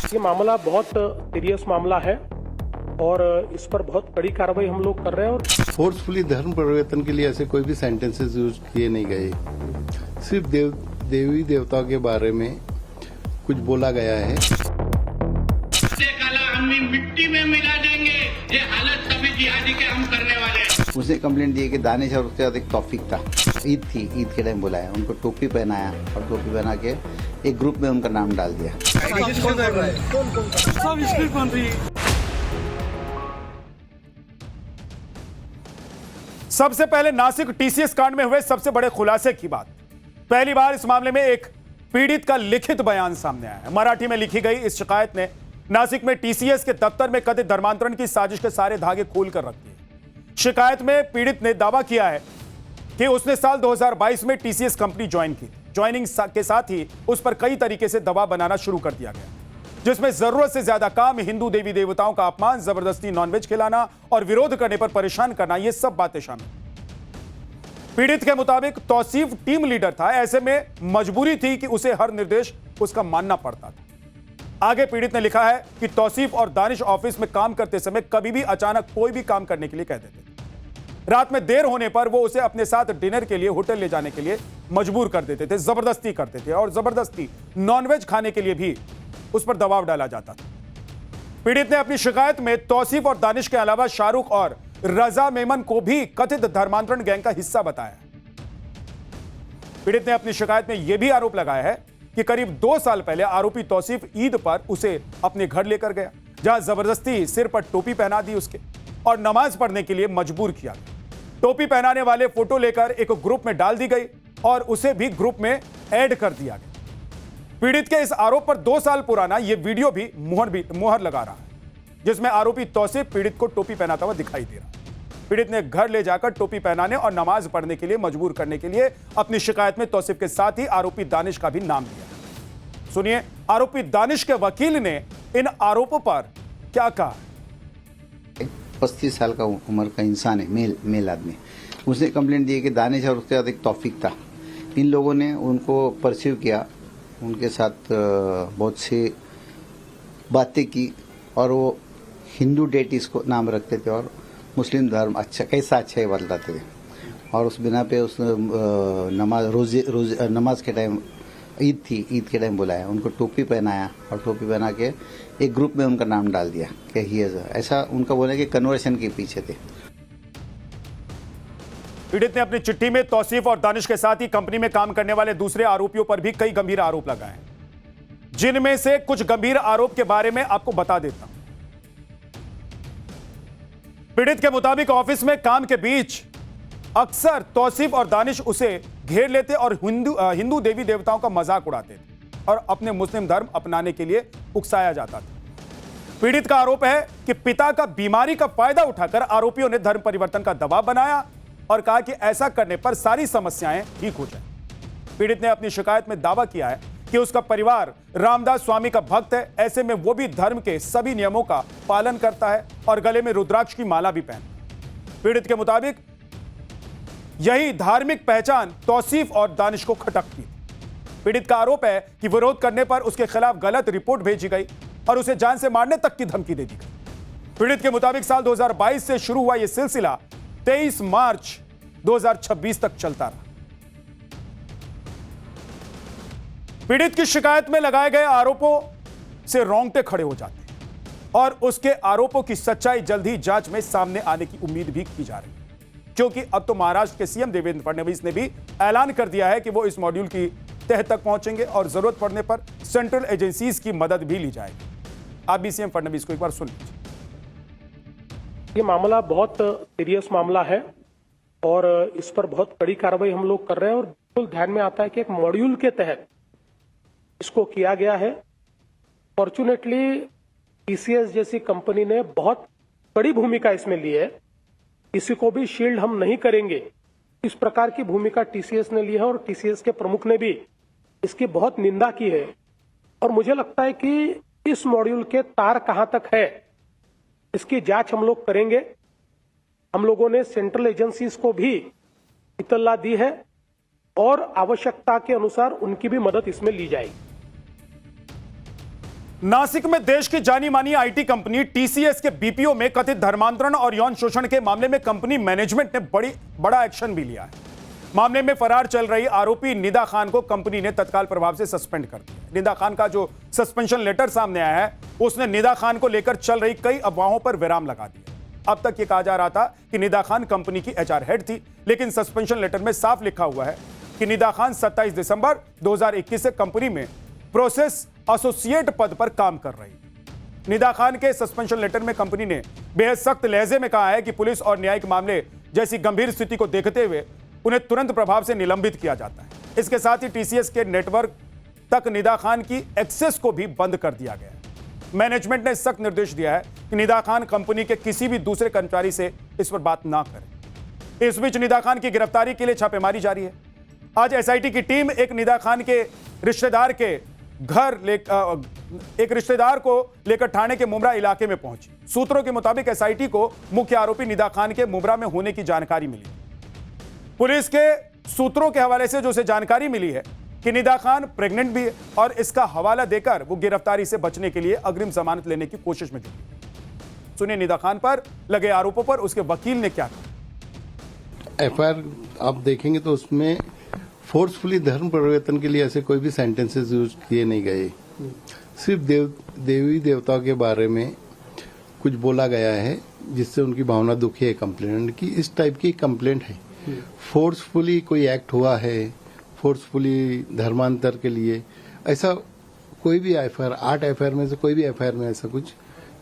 ये मामला बहुत सीरियस मामला है और इस पर बहुत कड़ी कार्रवाई हम लोग कर रहे हैं। और फोर्सफुली धर्म परिवर्तन के लिए ऐसे कोई भी सेंटेंसेस यूज किए नहीं गए, सिर्फ देवी देवताओं के बारे में कुछ बोला गया है। हम मिट्टी में मिला देंगे, ये हालत कभी जिहादी के हम करने वाले हैं। उसने कंप्लेंट दी कि दानिश और उसके बाद एक तौफीक था, ईद थी, ईद के टाइम बुलाया, उनको टोपी पहनाया और टोपी पहना के एक ग्रुप में उनका नाम डाल दिया। सबसे पहले नासिक टीसीएस कांड में हुए सबसे बड़े खुलासे की बात। पहली बार इस मामले में एक पीड़ित का लिखित बयान सामने आया है। मराठी में लिखी गई इस शिकायत ने नासिक में टीसीएस के दफ्तर में कथित धर्मांतरण की साजिश के सारे धागे खोल कर रख दिए। शिकायत में पीड़ित ने दावा किया है कि उसने साल 2022 में टीसीएस कंपनी ज्वाइन की। ज्वाइनिंग के साथ ही उस पर कई तरीके से दबाव बनाना शुरू कर दिया गया, जिसमें जरूरत से ज्यादा काम, हिंदू देवी देवताओं का अपमान, जबरदस्ती नॉनवेज खिलाना और विरोध करने पर परेशान करना, ये सब बातें शामिल। पीड़ित के मुताबिक तौसीफ टीम लीडर था, ऐसे में मजबूरी थी कि उसे हर निर्देश उसका मानना पड़ता था। आगे पीड़ित ने लिखा है कि तौसीफ और दानिश ऑफिस में काम करते समय कभी भी अचानक कोई भी काम करने के लिए कह देते थे। रात में देर होने पर वो उसे अपने साथ डिनर के लिए होटल ले जाने के लिए मजबूर कर देते थे, जबरदस्ती करते थे और जबरदस्ती नॉनवेज खाने के लिए भी उस पर दबाव डाला जाता था। पीड़ित ने अपनी शिकायत में तौसीफ और दानिश के अलावा शाहरुख और रजा मेमन को भी कथित धर्मांतरण गैंग का हिस्सा बताया। पीड़ित ने अपनी शिकायत में यह भी आरोप लगाया है कि करीब 2 साल पहले आरोपी तौसीफ ईद पर उसे अपने घर लेकर गया, जहां जबरदस्ती सिर पर टोपी पहना दी उसके और नमाज पढ़ने के लिए मजबूर किया। टोपी पहनाने वाले फोटो लेकर एक ग्रुप में डाल दी गई और उसे भी ग्रुप में ऐड कर दिया गया। पीड़ित के इस आरोप पर 2 साल पुराना यह वीडियो भी मुहर लगा रहा है, जिसमें आरोपी तौसीफ पीड़ित को टोपी पहनाता हुआ दिखाई दे रहा है। पीड़ित ने घर ले जाकर टोपी पहनाने और नमाज पढ़ने के लिए मजबूर करने के लिए अपनी शिकायत में तौसीफ के साथ ही आरोपी दानिश का भी नाम लिया। सुनिए आरोपी दानिश के वकील ने इन आरोपों पर क्या कहा। 35 साल का उम्र का इंसान है, मेल आदमी। उसने कंप्लेंट दी कि दानिश और उसके साथ एक तौफीक था। इन लोगों ने उनको परस्यू किया, उनके साथ बहुत सी बातें की और वो हिंदू डेटीज को नाम रखते थे और मुस्लिम धर्म कैसा अच्छा ही बतलाते थे। और उस बिना पे उस नमाज के टाइम ईद के टाइम बुलाया, उनको टोपी पहनाया और टोपी पहना के एक ग्रुप में उनका नाम डाल दिया कि ही ऐसा उनका बोले कि कन्वर्शन के पीछे थे। पीड़ित ने अपनी चिट्ठी में तौसीफ और दानिश के साथ ही कंपनी में काम करने वाले दूसरे आरोपियों पर भी कई गंभीर आरोप लगाए, जिनमें से कुछ गंभीर आरोप के बारे में आपको बता देता हूं। पीड़ित के मुताबिक ऑफिस में काम के बीच अक्सर तौसीफ और दानिश उसे घेर लेते और हिंदू देवी देवताओं का मजाक उड़ाते थे और अपने मुस्लिम धर्म अपनाने के लिए उकसाया जाता था। पीड़ित का आरोप है कि पिता का बीमारी का फायदा उठाकर आरोपियों ने धर्म परिवर्तन का दबाव बनाया और कहा कि ऐसा करने पर सारी समस्याएं ठीक हो जाए। पीड़ित ने अपनी शिकायत में दावा किया है कि उसका परिवार रामदास स्वामी का भक्त है, ऐसे में वो भी धर्म के सभी नियमों का पालन करता है और गले में रुद्राक्ष की माला भी पहनता है। पीड़ित के मुताबिक यही धार्मिक पहचान तौसीफ और दानिश को खटकती थी। पीड़ित का आरोप है कि विरोध करने पर उसके खिलाफ गलत रिपोर्ट भेजी गई और उसे जान से मारने तक की धमकी दे दी गई। पीड़ित के मुताबिक साल 2022 से शुरू हुआ यह सिलसिला 23 मार्च 2026 तक चलता रहा। पीड़ित की शिकायत में लगाए गए आरोपों से रोंगटे खड़े हो जाते हैं और उसके आरोपों की सच्चाई जल्द ही जांच में सामने आने की उम्मीद भी की जा रही है, क्योंकि अब तो महाराष्ट्र के सीएम देवेंद्र फडणवीस ने भी ऐलान कर दिया है कि वो इस मॉड्यूल की तह तक पहुंचेंगे और जरूरत पड़ने पर सेंट्रल एजेंसीज की मदद भी ली जाएगी। आप भी सीएम फडणवीस को एक बार सुन लीजिए। ये मामला बहुत सीरियस मामला है और इस पर बहुत कड़ी कार्रवाई हम लोग कर रहे हैं और बिल्कुल ध्यान में आता है कि एक मॉड्यूल के तहत इसको किया गया है। फॉर्चुनेटली टीसीएस जैसी कंपनी ने बहुत बड़ी भूमिका इसमें ली है, किसी को भी शील्ड हम नहीं करेंगे, इस प्रकार की भूमिका टीसीएस ने ली है और टीसीएस के प्रमुख ने भी इसकी बहुत निंदा की है। और मुझे लगता है कि इस मॉड्यूल के तार कहां तक है इसकी जांच हम लोग करेंगे। हम लोगों ने सेंट्रल एजेंसीज को भी इत्तला दी है और आवश्यकता के अनुसार उनकी भी मदद इसमें ली जाएगी। नासिक में देश की जानी मानी आईटी कंपनी टीसीएस के बीपीओ में कथित धर्मांतरण और यौन शोषण के मामले में कंपनी मैनेजमेंट ने बड़ा एक्शन भी लिया है। मामले में फरार चल रही आरोपी निदा खान को कंपनी ने तत्काल प्रभाव से सस्पेंड कर दिया। निदा खान का जो सस्पेंशन लेटर सामने आया है उसने निदा खान को लेकर चल रही कई अफवाहों पर विराम लगा दिया। अब तक यह कहा जा रहा था कि निदा खान कंपनी की एचआर हेड थी, लेकिन सस्पेंशन लेटर में साफ लिखा हुआ है कि निदा खान 27 दिसंबर 2021 से कंपनी में प्रोसेस एसोसिएट पद पर काम कर रही। निदा खान के सस्पेंशन लेटर में कंपनी ने बेहद सख्त लहजे में कहा है कि पुलिस और न्यायिक मामले जैसी गंभीर स्थिति को देखते हुए उन्हें तुरंत प्रभाव से निलंबित किया जाता है। इसके साथ ही टीसीएस के नेटवर्क तक निदा खान की एक्सेस को भी बंद कर दिया गया है। मैनेजमेंट ने सख्त निर्देश दिया है कि निदा खान कंपनी के किसी भी दूसरे कर्मचारी से इस पर बात ना करें। इस बीच निदा खान की गिरफ्तारी के लिए छापेमारी जारी है। आज एसआईटी की टीम एक निदा खान के रिश्तेदार के घर एक रिश्तेदार को लेकर थाने के मुमरा इलाके में पहुंची। सूत्रों के मुताबिक एसआईटी को मुख्य आरोपी निदा खान के मुमरा में होने की जानकारी मिली। पुलिस के सूत्रों के हवाले से जो उसे जानकारी मिली है कि निदा खान प्रेग्नेंट भी है और इसका हवाला देकर वो गिरफ्तारी से बचने के लिए अग्रिम जमानत लेने की कोशिश में जुटी। सुनिए निदा खान पर लगे आरोपों पर उसके वकील ने क्या कहा। एफआईआर आप देखेंगे तो उसमें फोर्सफुली धर्म परिवर्तन के लिए ऐसे कोई भी सेंटेंसेस यूज किए नहीं गए। सिर्फ देवी देवताओं के बारे में कुछ बोला गया है जिससे उनकी भावना दुखी है कंप्लेनेंट की। इस टाइप की कंप्लेंट है। फोर्सफुली कोई एक्ट हुआ है, फोर्सफुली धर्मांतर के लिए, ऐसा कोई भी एफआईआर 8 एफआईआर में से कोई भी एफआईआर में ऐसा कुछ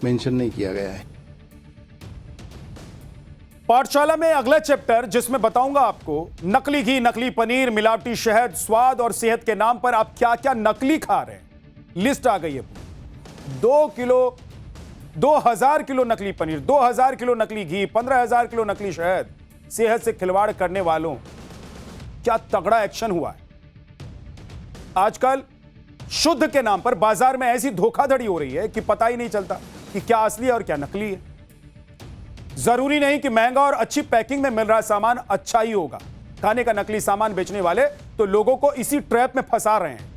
मेंशन नहीं किया गया है। पाठशाला में अगला चैप्टर जिसमें बताऊंगा आपको नकली घी, नकली पनीर, मिलावटी शहद, स्वाद और सेहत के नाम पर आप क्या क्या नकली खा रहे हैं। लिस्ट आ गई है। 2000 किलो नकली पनीर, 2000 किलो नकली घी, 15,000 किलो नकली शहद। सेहत से खिलवाड़ करने वालों क्या तगड़ा एक्शन हुआ है। आजकल शुद्ध के नाम पर बाजार में ऐसी धोखाधड़ी हो रही है कि पता ही नहीं चलता कि क्या असली है और क्या नकली है। जरूरी नहीं कि महंगा और अच्छी पैकिंग में मिल रहा सामान अच्छा ही होगा। खाने का नकली सामान बेचने वाले तो लोगों को इसी ट्रैप में फंसा रहे हैं।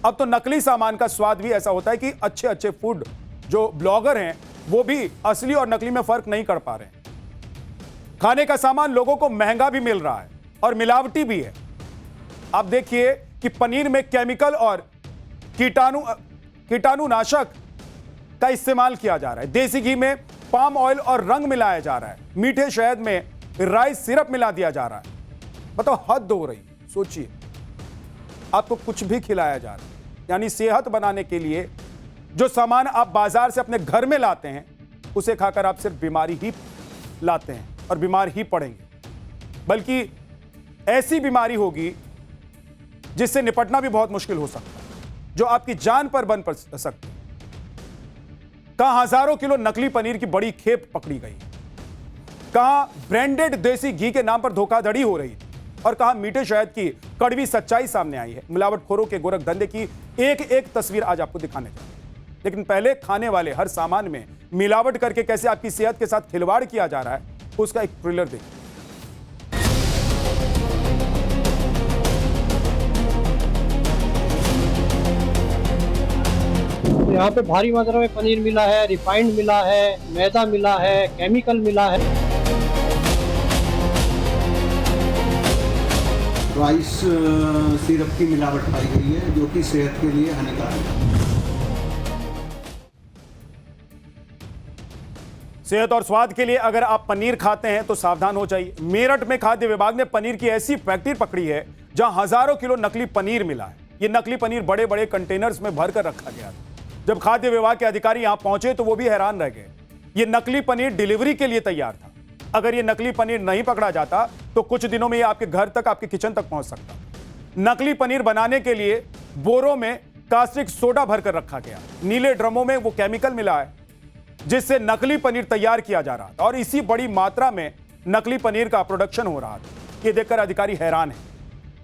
अब तो नकली सामान का स्वाद भी ऐसा होता है कि अच्छे अच्छे फूड जो ब्लॉगर हैं वो भी असली और नकली में फर्क नहीं कर पा रहे हैं। खाने का सामान लोगों को महंगा भी मिल रहा है और मिलावटी भी है। आप देखिए कि पनीर में केमिकल और कीटाणुनाशक का इस्तेमाल किया जा रहा है। देसी घी में पाम ऑयल और रंग मिलाया जा रहा है। मीठे शहद में राइस सिरप मिला दिया जा रहा है। बताओ, हद हो रही। सोचिए, आपको कुछ भी खिलाया जा रहा है। यानी सेहत बनाने के लिए जो सामान आप बाजार से अपने घर में लाते हैं उसे खाकर आप सिर्फ बीमारी ही लाते हैं और बीमार ही पड़ेंगे। बल्कि ऐसी बीमारी होगी जिससे निपटना भी बहुत मुश्किल हो सकता है, जो आपकी जान पर बन पड़ सकती है। कहां हजारों किलो नकली पनीर की बड़ी खेप पकड़ी गई, कहां ब्रांडेड देसी घी के नाम पर धोखाधड़ी हो रही और कहां मीठे शहद की कड़वी सच्चाई सामने आई है। मिलावटखोरों के गोरख धंधे की एक एक तस्वीर आज आपको दिखाने जा रहे हैं। लेकिन पहले खाने वाले हर सामान में मिलावट करके कैसे आपकी सेहत के साथ खिलवाड़ किया जा रहा है उसका एक ट्रेलर देखिए। यहाँ पे भारी मात्रा में पनीर मिला है, रिफाइंड मिला है, मैदा मिला है, केमिकल मिला है। राइस सिरप की मिलावट पाई गई है जो कि सेहत के लिए हानिकारक है। सेहत और स्वाद के लिए अगर आप पनीर खाते हैं तो सावधान हो जाइए। मेरठ में खाद्य विभाग ने पनीर की ऐसी फैक्ट्री पकड़ी है जहां हजारों किलो नकली पनीर मिला है। ये नकली पनीर बड़े बड़े कंटेनर्स में भरकर रखा गया था। जब खाद्य विभाग के अधिकारी यहां पहुंचे तो वो भी हैरान रह गए। ये नकली पनीर डिलीवरी के लिए तैयार था। अगर ये नकली पनीर नहीं पकड़ा जाता तो कुछ दिनों में ये आपके घर तक, आपके किचन तक पहुंच सकता। नकली पनीर बनाने के लिए बोरों में कास्टिक सोडा भरकर रखा गया। नीले ड्रमों में वो केमिकल मिला है जिससे नकली पनीर तैयार किया जा रहा था और इसी बड़ी मात्रा में नकली पनीर का प्रोडक्शन हो रहा था। ये देखकर अधिकारी हैरान है।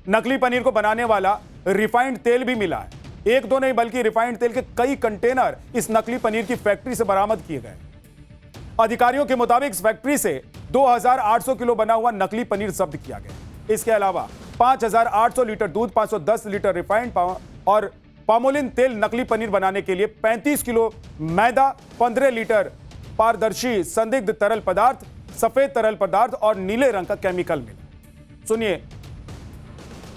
नकली पनीर को बनाने वाला रिफाइंड तेल भी मिला है। एक दो नहीं बल्कि रिफाइंड तेल के कई कंटेनर इस नकली पनीर की फैक्ट्री से बरामद किए गए। अधिकारियों के मुताबिक इस फैक्ट्री से 2800 किलो बना हुआ नकली पनीर जब्त किया गया। इसके अलावा 5800 लीटर दूध, 510 लीटर रिफाइंड और पामोलिन तेल, नकली पनीर बनाने के लिए 35 किलो मैदा, 15 लीटर पारदर्शी संदिग्ध तरल पदार्थ, सफेद तरल पदार्थ और नीले रंग का केमिकल मिला। सुनिए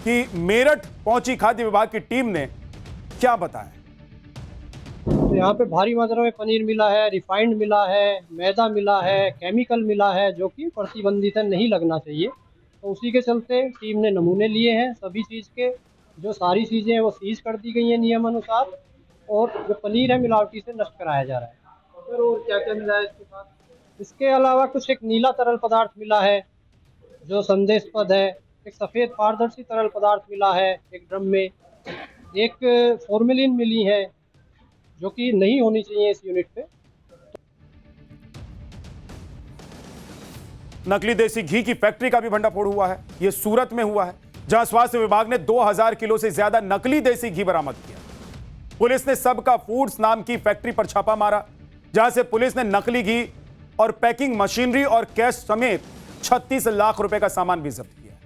कि मेरठ पहुंची खाद्य विभाग की टीम ने क्या बताया। तो यहाँ पे भारी मात्रा में पनीर मिला है, रिफाइंड मिला है, मैदा मिला है, केमिकल मिला है जो कि प्रतिबंधित है, नहीं लगना चाहिए। तो उसी के चलते टीम ने नमूने लिए हैं सभी चीज़ के। जो सारी चीज़ें हैं वो सीज कर दी गई हैं नियम अनुसार और जो पनीर है मिलावटी से नष्ट कराया जा रहा है। फिर और क्या क्या मिला है इसके साथ? इसके अलावा कुछ एक नीला तरल पदार्थ मिला है जो संदेहास्पद है। एक सफ़ेद पारदर्शी तरल पदार्थ मिला है एक ड्रम में। एक फॉर्मेलिन मिली है जो कि नहीं होनी चाहिए इस यूनिट पे। नकली देसी घी की फैक्ट्री का भी भंडाफोड़ हुआ है। यह सूरत में हुआ है जहां स्वास्थ्य विभाग ने 2000 किलो से ज्यादा नकली देसी घी बरामद किया। पुलिस ने सबका फूड्स नाम की फैक्ट्री पर छापा मारा जहां से पुलिस ने नकली घी और पैकिंग मशीनरी और कैश समेत 36 लाख रुपए का सामान भी जब्त किया।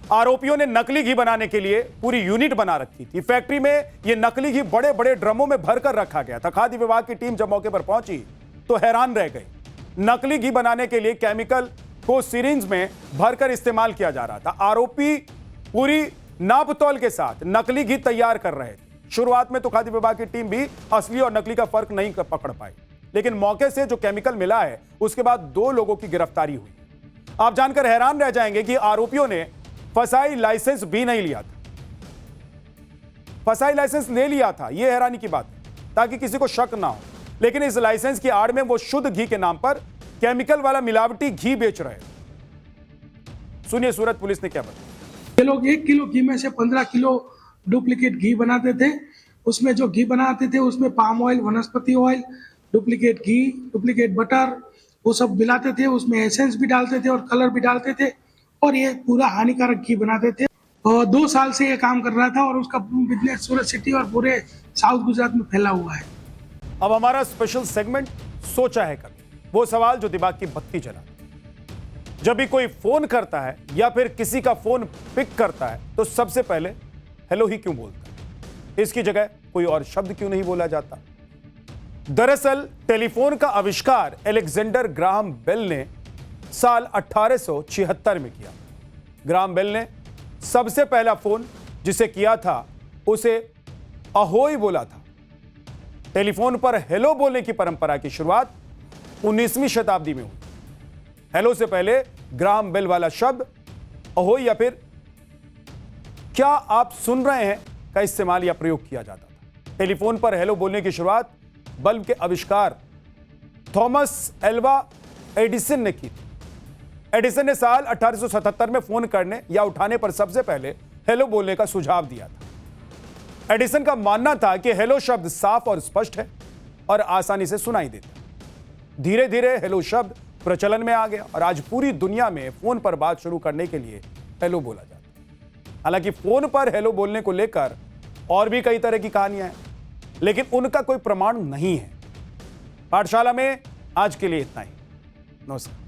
आरोपियों ने नकली घी बनाने के लिए पूरी यूनिट बना रखी थी। फैक्ट्री में यह नकली घी बड़े बड़े ड्रमों में भरकर रखा गया था। खाद्य विभाग की टीम जब मौके पर पहुंची तो हैरान रह गई। नकली घी बनाने के लिए केमिकल को सिरिंज में भरकर इस्तेमाल किया जा रहा था। आरोपी पूरी नापतौल के साथ नकली घी तैयार कर रहे थे। शुरुआत में तो खाद्य विभाग की टीम भी असली और नकली का फर्क नहीं पकड़ पाई, लेकिन मौके से जो केमिकल मिला है उसके बाद 2 लोगों की गिरफ्तारी हुई। आप जानकर हैरान रह जाएंगे कि आरोपियों ने फसाई लाइसेंस भी नहीं लिया था। फसाई लाइसेंस ले लिया था, यह हैरानी की बात है, ताकि किसी को शक ना हो, लेकिन इस लाइसेंस की आड़ में वो शुद्ध घी के नाम पर केमिकल वाला मिलावटी घी बेच रहे हैं। सुनिए सूरत पुलिस ने क्या बताया। ये लोग 1 किलो घी में से 15 किलो डुप्लीकेट घी बनाते थे। उसमें जो घी बनाते थे उसमें पाम ऑयल, वनस्पति ऑयल, डुप्लीकेट घी, डुप्लीकेट बटर, वो सब मिलाते थे। उसमें एसेंस भी डालते थे और कलर भी डालते थे और ये पूरा हानिकारक घी बनाते थे। और 2 साल से ये काम कर रहा था और उसका बिजनेस सूरत सिटी और पूरे साउथ गुजरात में फैला हुआ है। अब हमारा स्पेशल सेगमेंट सोचा है कभी, वो सवाल जो दिमाग की बत्ती जला। जब भी कोई फोन करता है या फिर किसी का फोन पिक करता है तो सबसे पहले हेलो ही क्यों बोलता है? इसकी जगह कोई और शब्द क्यों नहीं बोला जाता? दरअसल टेलीफोन का आविष्कार अलेक्जेंडर ग्राहम बेल ने साल 1876 में किया। ग्राहम बेल ने सबसे पहला फोन जिसे किया था उसे अहोई बोला था। टेलीफोन पर हेलो बोलने की परंपरा की शुरुआत 19वीं शताब्दी में हुई। हेलो से पहले ग्राहम बेल वाला शब्द अहोई या फिर क्या आप सुन रहे हैं का इस्तेमाल या प्रयोग किया जाता था। टेलीफोन पर हेलो बोलने की शुरुआत बल्ब के आविष्कार थॉमस एल्वा एडिसन ने की थी। एडिसन ने साल 1877 में फोन करने या उठाने पर सबसे पहले हेलो बोलने का सुझाव दिया था। एडिसन का मानना था कि हेलो शब्द साफ और स्पष्ट है और आसानी से सुनाई देता। धीरे धीरे हेलो शब्द प्रचलन में आ गया और आज पूरी दुनिया में फोन पर बात शुरू करने के लिए हेलो बोला जाता है। हालांकि फोन पर हेलो बोलने को लेकर और भी कई तरह की कहानियां हैं, लेकिन उनका कोई प्रमाण नहीं है। पाठशाला में आज के लिए इतना ही। नमस्कार।